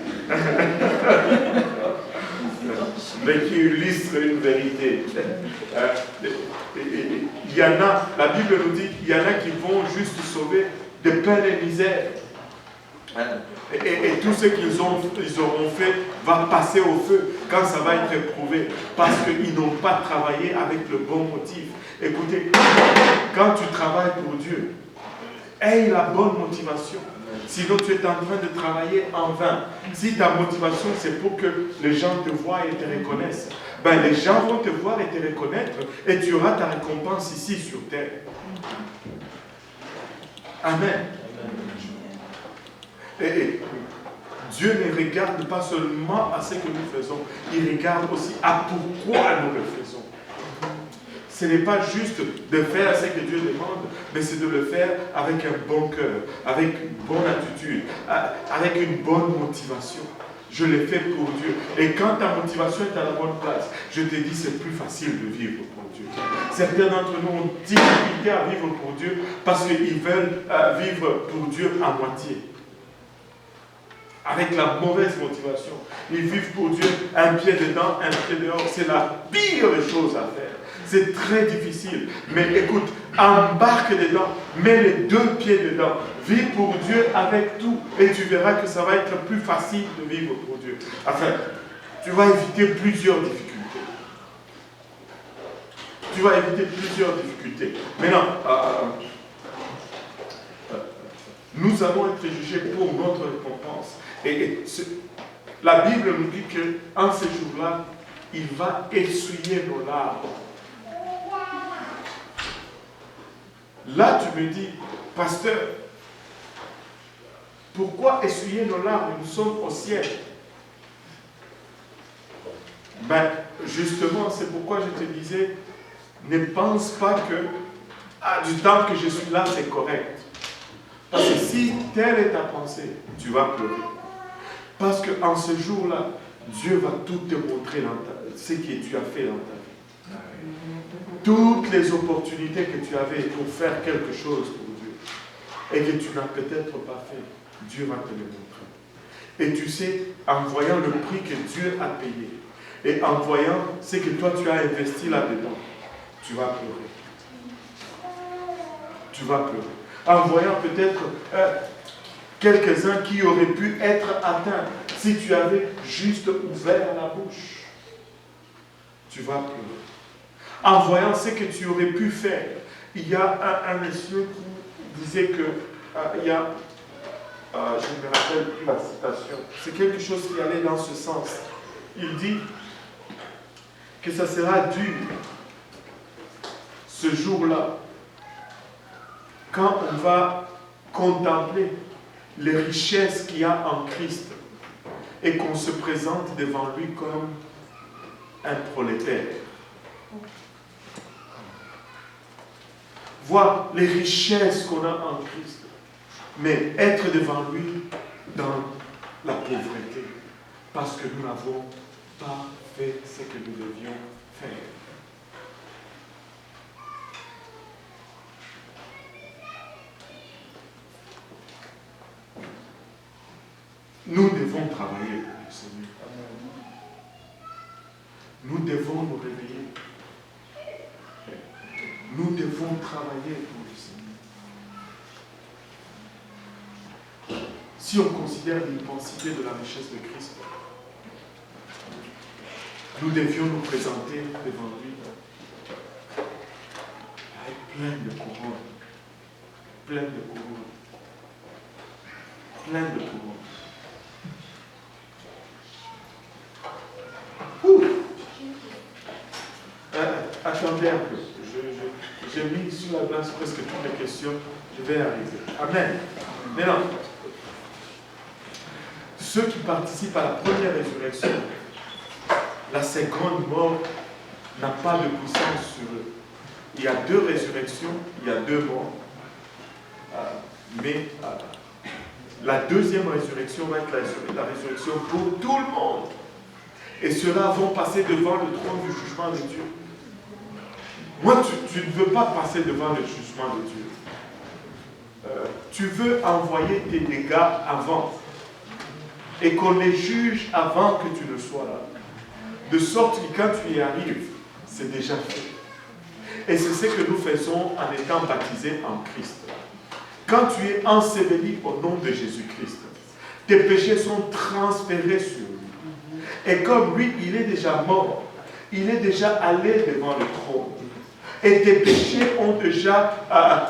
A: Mais qui illustre une vérité. Il y en a, la Bible nous dit qu'il y en a qui vont juste sauver de peine et misère. Et tout ce qu'ils auront fait va passer au feu quand ça va être éprouvé, parce qu'ils n'ont pas travaillé avec le bon motif. Écoutez, quand tu travailles pour Dieu, aie la bonne motivation. Sinon, tu es en train de travailler en vain. Si ta motivation, c'est pour que les gens te voient et te reconnaissent, ben, les gens vont te voir et te reconnaître et tu auras ta récompense ici sur terre. Amen. Et Dieu ne regarde pas seulement à ce que nous faisons, il regarde aussi à pourquoi nous le faisons. Ce n'est pas juste de faire ce que Dieu demande, mais c'est de le faire avec un bon cœur, avec une bonne attitude, avec une bonne motivation. Je l'ai fait pour Dieu. Et quand ta motivation est à la bonne place, je te dis, c'est plus facile de vivre pour Dieu. Certains d'entre nous ont difficulté à vivre pour Dieu parce qu'ils veulent vivre pour Dieu à moitié. Avec la mauvaise motivation. Ils vivent pour Dieu un pied dedans, un pied dehors. C'est la pire des choses à faire. C'est très difficile. Mais écoute, embarque dedans, mets les 2 pieds dedans. Vis pour Dieu avec tout. Et tu verras que ça va être plus facile de vivre pour Dieu. Enfin, tu vas éviter plusieurs difficultés. Maintenant, nous allons être jugés pour notre récompense. Et la Bible nous dit qu'en ces jours-là, il va essuyer nos larmes. Là, tu me dis, pasteur, pourquoi essuyer nos larmes? Nous sommes au ciel. Ben, justement, c'est pourquoi je te disais, ne pense pas que du temps que je suis là, c'est correct. Parce que si telle est ta pensée, tu vas pleurer. Parce qu'en ce jour-là, Dieu va tout te montrer dans ce que tu as fait dans ta vie. Toutes les opportunités que tu avais pour faire quelque chose pour Dieu et que tu n'as peut-être pas fait, Dieu va te le montrer. Et tu sais, en voyant le prix que Dieu a payé et en voyant ce que toi tu as investi là-dedans, tu vas pleurer. Tu vas pleurer. En voyant peut-être quelques-uns qui auraient pu être atteints si tu avais juste ouvert la bouche. Tu vas pleurer. En voyant ce que tu aurais pu faire. Il y a un monsieur qui disait que il y a, je ne me rappelle plus la citation, c'est quelque chose qui allait dans ce sens. Il dit que ça sera dur ce jour-là quand on va contempler les richesses qu'il y a en Christ et qu'on se présente devant lui comme un prolétaire. Voir les richesses qu'on a en Christ, mais être devant lui dans la pauvreté, parce que nous n'avons pas fait ce que nous devions faire. Nous devons travailler pour le Seigneur. Nous devons nous réveiller. Nous devons travailler pour le Seigneur. Si on considère l'immensité de la richesse de Christ, nous devions nous présenter devant lui avec plein de couronnes. Plein de couronnes. Plein de couronnes. Attendez un peu. J'ai mis sur la place presque toutes les questions. Je vais arriver. Amen. Maintenant, ceux qui participent à la première résurrection, la seconde mort n'a pas de puissance sur eux. Il y a deux résurrections, il y a deux morts. Mais la deuxième résurrection va être la résurrection pour tout le monde. Et ceux-là vont passer devant le trône du jugement de Dieu. Moi, tu ne veux pas passer devant le jugement de Dieu. Tu veux envoyer tes dégâts avant. Et qu'on les juge avant que tu ne sois là. De sorte que quand tu y arrives, c'est déjà fait. Et c'est ce que nous faisons en étant baptisés en Christ. Quand tu es enseveli au nom de Jésus-Christ, tes péchés sont transférés sur lui. Et comme lui, il est déjà mort, il est déjà allé devant le trône. Et tes péchés ont déjà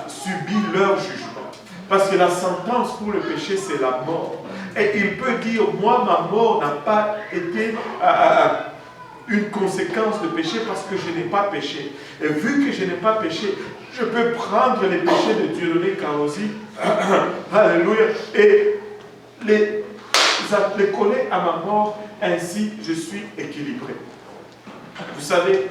A: subi leur jugement. Parce que la sentence pour le péché, c'est la mort. Et il peut dire, moi, ma mort n'a pas été une conséquence de péché parce que je n'ai pas péché. Et vu que je n'ai pas péché, je peux prendre les péchés de Dieudonné Kaosi, alléluia, et les coller à ma mort, ainsi je suis équilibré. Vous savez,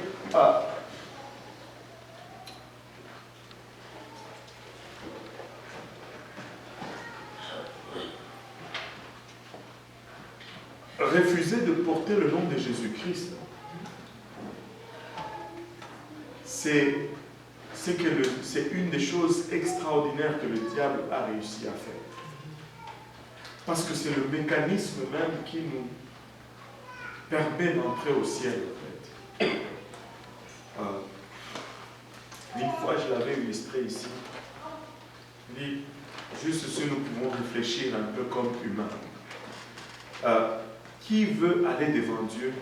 A: refuser de porter le nom de Jésus-Christ, c'est une des choses extraordinaires que le diable a réussi à faire. Parce que c'est le mécanisme même qui nous permet d'entrer au ciel, en fait. Une fois, je l'avais illustré ici. Juste si nous pouvons réfléchir un peu comme humains. Qui veut aller devant Dieu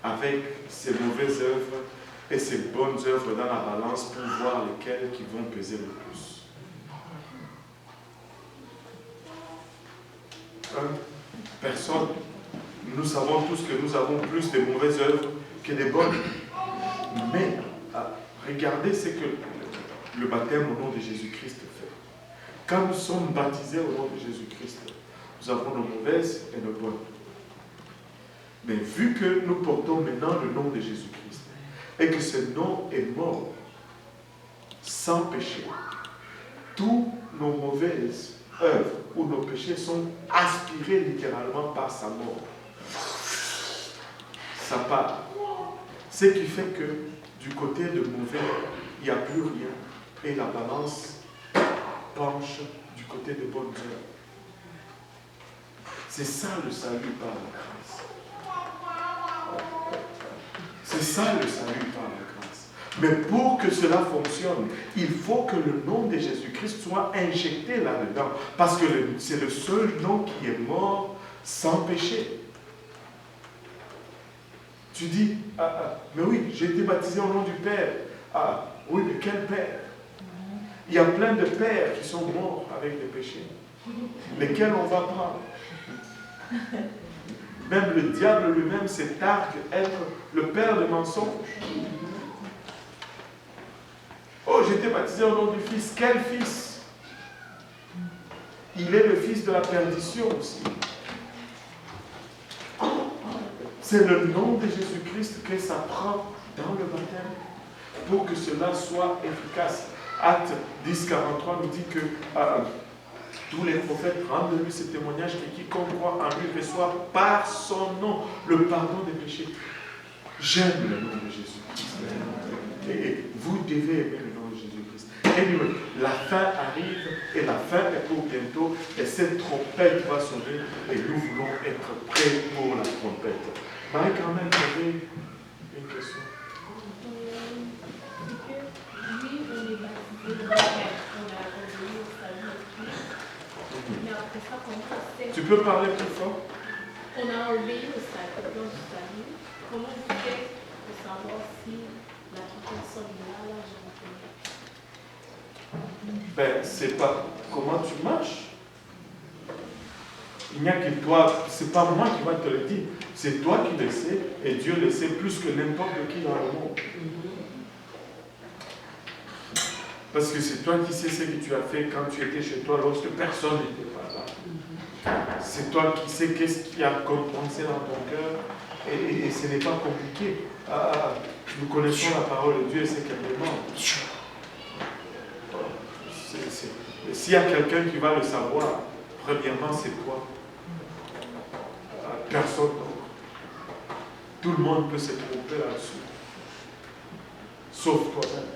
A: avec ses mauvaises œuvres et ses bonnes œuvres dans la balance pour voir lesquelles qui vont peser le plus? Personne. Nous savons tous que nous avons plus de mauvaises œuvres que de bonnes. Mais regardez ce que le baptême au nom de Jésus-Christ fait. Quand nous sommes baptisés au nom de Jésus-Christ, nous avons nos mauvaises et nos bonnes. Mais vu que nous portons maintenant le nom de Jésus-Christ et que ce nom est mort, sans péché, toutes nos mauvaises œuvres ou nos péchés sont aspirés littéralement par sa mort. Ça part. Ce qui fait que du côté de mauvais, il n'y a plus rien. Et la balance penche du côté de bonnes œuvres. C'est ça le salut par la grâce. C'est ça le salut par la grâce. Mais pour que cela fonctionne, il faut que le nom de Jésus-Christ soit injecté là-dedans. Parce que c'est le seul nom qui est mort sans péché. Tu dis, mais oui, j'ai été baptisé au nom du Père. Ah, oui, mais quel Père? Il y a plein de pères qui sont morts avec des péchés. Lesquels on va prendre? Même le diable lui-même s'est targue être le père de mensonges. Oh, j'ai été baptisé au nom du Fils. Quel Fils? Il est le Fils de la perdition aussi. C'est le nom de Jésus-Christ que ça prend dans le baptême pour que cela soit efficace. Acte 10:43 nous dit que tous les prophètes rendent de lui ce témoignage que quiconque croit en lui reçoit par son nom le pardon des péchés. J'aime le nom de Jésus-Christ. Et vous devez aimer le nom de Jésus-Christ. Anyway, la fin arrive et la fin est pour bientôt et cette trompette va sonner et nous voulons être prêts pour la trompette. Marie-Carmen, vous avez une question? Tu peux parler plus fort?
E: On a obéi au salut, du salut. Comment vous faites pour savoir si la personne là,
A: Ben, c'est pas comment tu marches. Il n'y a que toi, c'est pas moi qui va te le dire. C'est toi qui le sais et Dieu le sait plus que n'importe qui dans le monde. Parce que c'est toi qui sais ce que tu as fait quand tu étais chez toi lorsque personne n'était pas là. C'est toi qui sais qu'est-ce qui a commencé dans ton cœur et ce n'est pas compliqué. Nous connaissons la parole de Dieu et c'est qu'elle demande. S'il y a quelqu'un qui va le savoir, premièrement c'est toi. Personne d'autre. Tout le monde peut se tromper là-dessus. Sauf toi-même.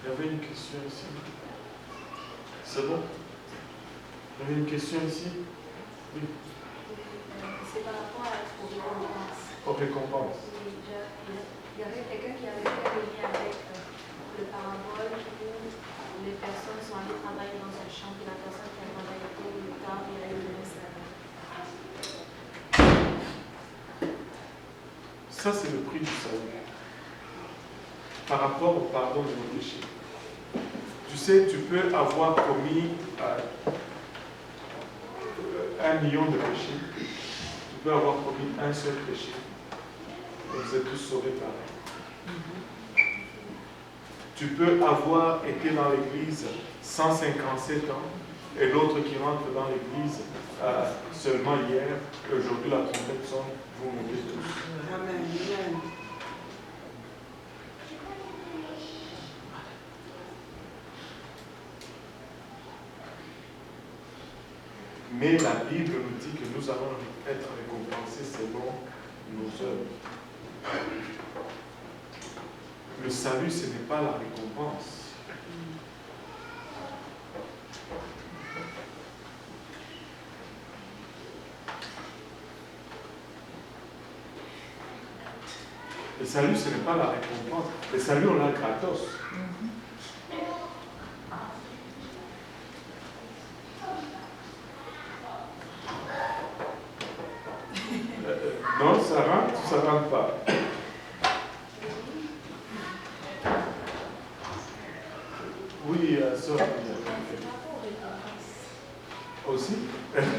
A: Il y avait une question ici. C'est bon? Il y avait une question ici? Oui.
F: C'est par rapport aux récompenses.
A: Aux récompenses.
F: Il y avait quelqu'un qui avait fait le lien avec le parabole où les personnes sont allées travailler dans un champ et la personne qui a travaillé tôt ou tard, il a eu le même salaire.
A: Ça, c'est le prix du salut. Par rapport au pardon de nos péchés. Tu sais, tu peux avoir commis 1 million de péchés. Tu peux avoir commis un seul péché. Et vous êtes tous sauvés pareil. Tu peux avoir été dans l'église 157 ans et l'autre qui rentre dans l'église seulement hier, et aujourd'hui la trompette sonne, vous mourrez tous.
G: Amen.
A: Mais la Bible nous dit que nous allons être récompensés selon nos œuvres. Le salut, ce n'est pas la récompense. Le salut, ce n'est pas la récompense. Le salut, on l'a gratos. Non, ça rentre pas. Oui, ça. Aussi?
F: Peut-être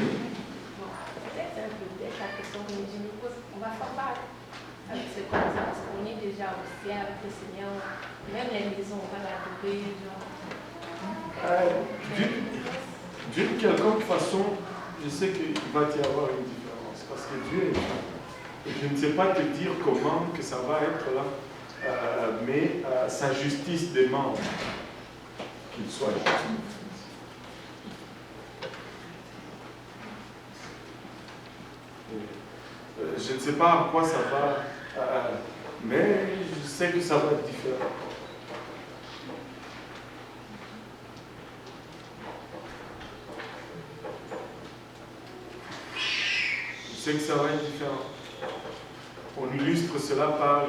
F: un peu bête la question que je me pose. On va faire mal.
E: avec ce connaissance, parce qu'on est déjà au ciel avec le Seigneur, même les maisons, on va l'adorer,
A: D'une quelconque façon, je sais qu'il va y avoir une différence, parce que Dieu est là. Et je ne sais pas te dire comment que ça va être là, mais sa justice demande qu'il soit juste. Je ne sais pas à quoi ça va, mais je sais que ça va être différent. Je sais que ça va être différent. On illustre cela par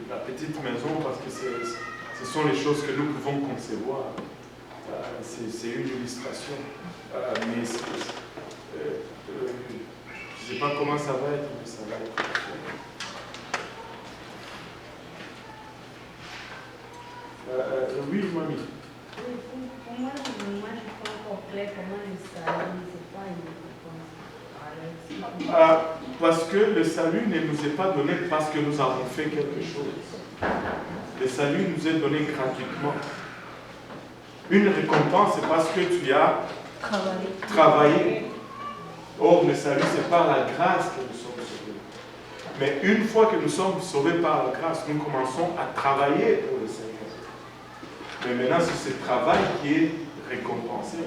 A: la petite maison parce que ce sont les choses que nous pouvons concevoir. C'est une illustration. Mais je ne sais pas comment ça va être, mais ça va être. Oui, mamie.
G: Pour moi, je ne suis pas encore clair comment le salut, c'est pas une récompense.
A: Parce que le salut ne nous est pas donné parce que nous avons fait quelque chose. Le salut nous est donné gratuitement. Une récompense, c'est parce que tu as travaillé. Or, le salut, c'est par la grâce que nous sommes sauvés. Mais une fois que nous sommes sauvés par la grâce, nous commençons à travailler pour le Seigneur. Mais maintenant, c'est ce travail qui est récompensé.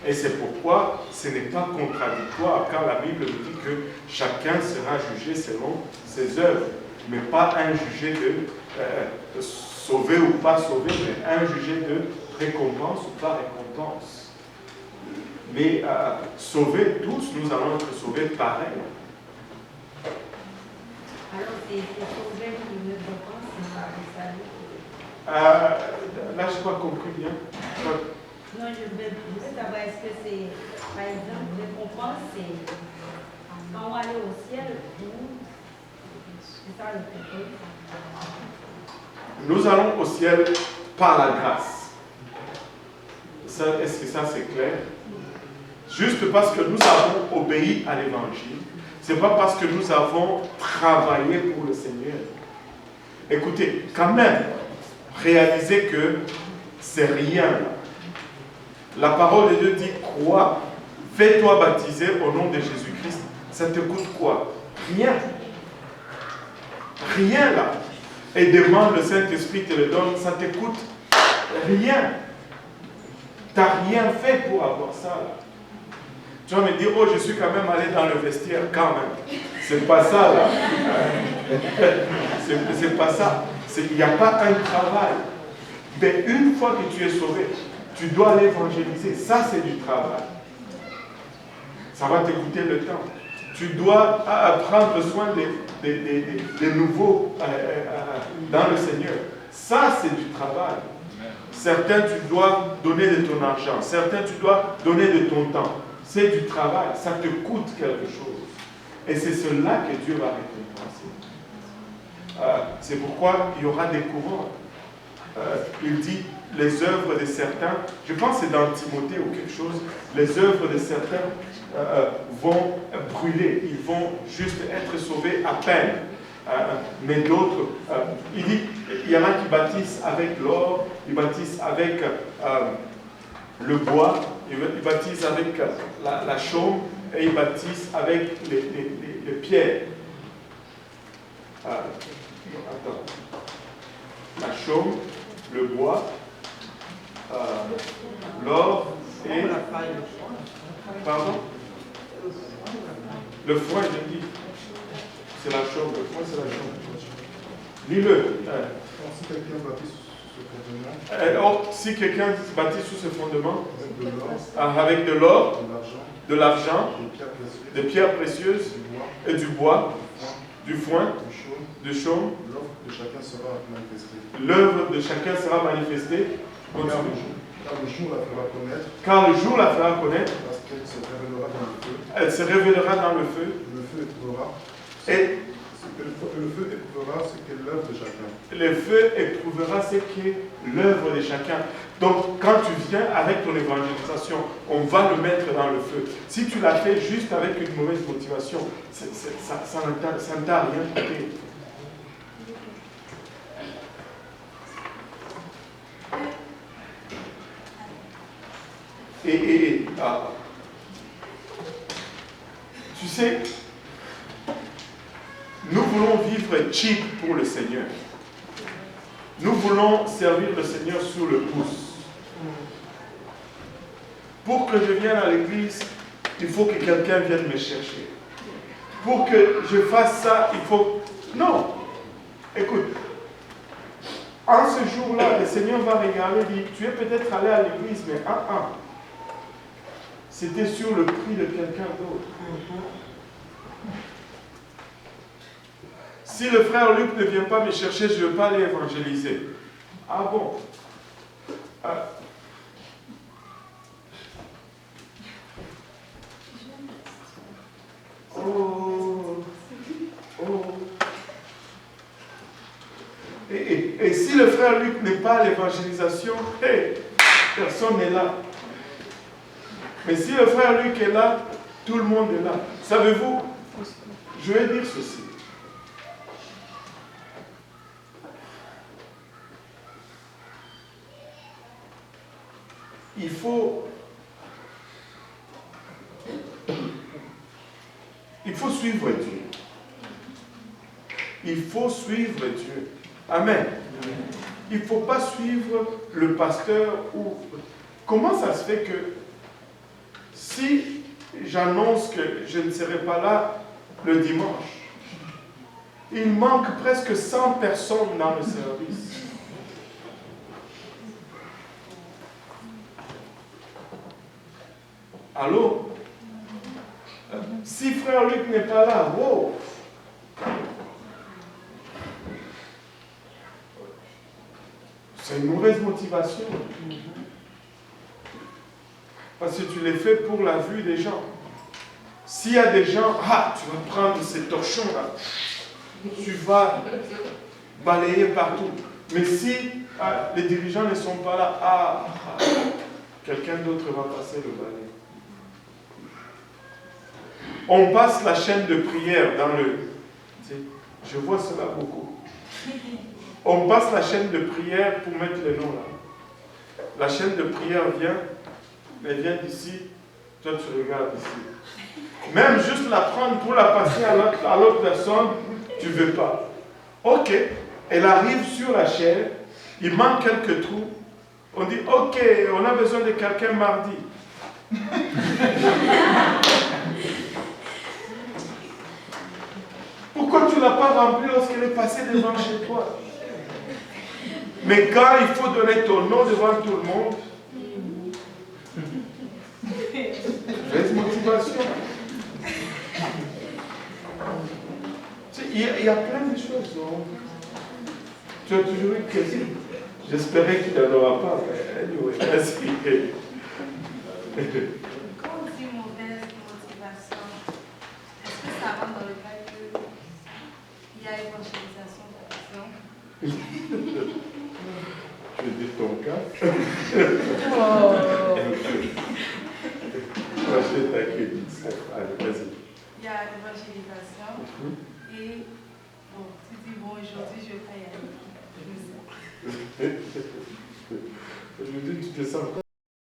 A: Et c'est pourquoi ce n'est pas contradictoire, car la Bible nous dit que chacun sera jugé selon ses œuvres, mais pas un jugé de sauver ou pas sauver, mais un jugé de récompense ou pas récompense. Mais sauver tous, nous allons être sauvés pareil.
G: Alors, c'est sauver pour une récompense, c'est pas le salut.
A: Là, je n'ai pas compris bien.
G: Non, je veux savoir, est-ce que c'est, par exemple, récompense, c'est quand on va aller au ciel, c'est ça le propos.
A: Nous allons au ciel par la grâce. Est-ce que ça c'est clair? Juste parce que nous avons obéi à l'évangile, ce n'est pas parce que nous avons travaillé pour le Seigneur. Écoutez, quand même, réalisez que c'est rien. La parole de Dieu dit, crois, fais-toi baptiser au nom de Jésus-Christ. Ça te coûte quoi? Rien. Rien là. Et demande le Saint-Esprit te le donne, ça te coûte rien. Tu n'as rien fait pour avoir ça là. Tu vas me dire, oh, je suis quand même allé dans le vestiaire, quand même. C'est pas ça là. C'est pas ça. Il n'y a pas un travail. Mais une fois que tu es sauvé, tu dois l'évangéliser. Ça, c'est du travail. Ça va te coûter le temps. Tu dois prendre soin des nouveaux dans le Seigneur. Ça, c'est du travail. Certains, tu dois donner de ton argent. Certains, tu dois donner de ton temps. C'est du travail. Ça te coûte quelque chose. Et c'est cela que Dieu va récompenser. C'est pourquoi il y aura des courants. Il dit, les œuvres de certains, je pense que c'est dans Timothée ou quelque chose, les œuvres de certains vont brûler, ils vont juste être sauvés à peine. Mais d'autres, il dit, il y en a qui bâtissent avec l'or, ils bâtissent avec le bois, ils bâtissent avec la chaume et ils bâtissent avec les pierres. Attends. La chaume, le bois, l'or et... Pardon? Le foin, je dis. C'est la chaume, le foin, c'est la chaume. Lis-le.
H: Si quelqu'un bâtit sous ce fondement,
A: si quelqu'un bâtit sous ce fondement,
H: avec de l'or,
A: de l'argent,
H: des pierres précieuses,
A: et du bois, du foin,
H: du
A: chaume,
H: l'œuvre de chacun sera manifestée.
A: L'œuvre de chacun sera manifestée.
H: Car le jour la fera connaître,
A: Parce qu'elle
H: se révélera dans le feu.
A: Elle se révélera dans le feu.
H: Le feu éprouvera.
A: Et
H: Le feu éprouvera ce qu'est l'œuvre de chacun.
A: le feu éprouvera ce qu'est l'œuvre de chacun. Donc, quand tu viens avec ton évangélisation, on va le mettre dans le feu. Si tu l'as fait juste avec une mauvaise motivation, ça ne t'a rien coûté. Tu sais, nous voulons vivre cheap pour le Seigneur. Nous voulons servir le Seigneur sur le pouce. Pour que je vienne à l'église, il faut que quelqu'un vienne me chercher. Pour que je fasse ça, il faut... Non! Écoute, en ce jour-là, le Seigneur va regarder et dire, tu es peut-être allé à l'église, mais c'était sur le prix de quelqu'un d'autre. Si le frère Luc ne vient pas me chercher, je ne vais pas aller évangéliser. Ah bon? Et si le frère Luc n'est pas à l'évangélisation, personne n'est là. Mais si le frère Luc est là, tout le monde est là. Savez-vous, je vais dire ceci. Il faut suivre Dieu. Il faut suivre Dieu. Amen. Il ne faut pas suivre le pasteur ou... Comment ça se fait que si j'annonce que je ne serai pas là le dimanche, il manque presque 100 personnes dans le service. Allô? Si frère Luc n'est pas là, wow! C'est une mauvaise motivation. Parce que tu les fais pour la vue des gens. S'il y a des gens, tu vas prendre ces torchons-là, tu vas balayer partout. Mais si les dirigeants ne sont pas là, quelqu'un d'autre va passer le balai. On passe la chaîne de prière dans le... Je vois cela beaucoup. On passe la chaîne de prière pour mettre les noms là. La chaîne de prière vient, elle vient d'ici, toi tu regardes ici. Même juste la prendre pour la passer à l'autre personne, tu ne veux pas. Ok, elle arrive sur la chaîne, il manque quelques trous. On dit, ok, on a besoin de quelqu'un mardi. Pourquoi tu ne l'as pas rempli lorsqu'elle est passée devant chez toi? Mais quand il faut donner ton nom devant tout le monde, mauvaise motivation. Il y a plein de choses. Tu as toujours eu une question. J'espérais qu'il n'y en aura pas. Anyway, merci.
B: Quand on dit mauvaise motivation, est-ce que ça rentre dans le cas qu'il y a évangélisation de la personne?
A: Je vais dire ton cas. Je vais t'accueillir. Allez, vas-y.
B: Il y a l'évangélisation et bon, tu dis bon, aujourd'hui je vais pas y aller. Je sais.
A: Aujourd'hui tu te sens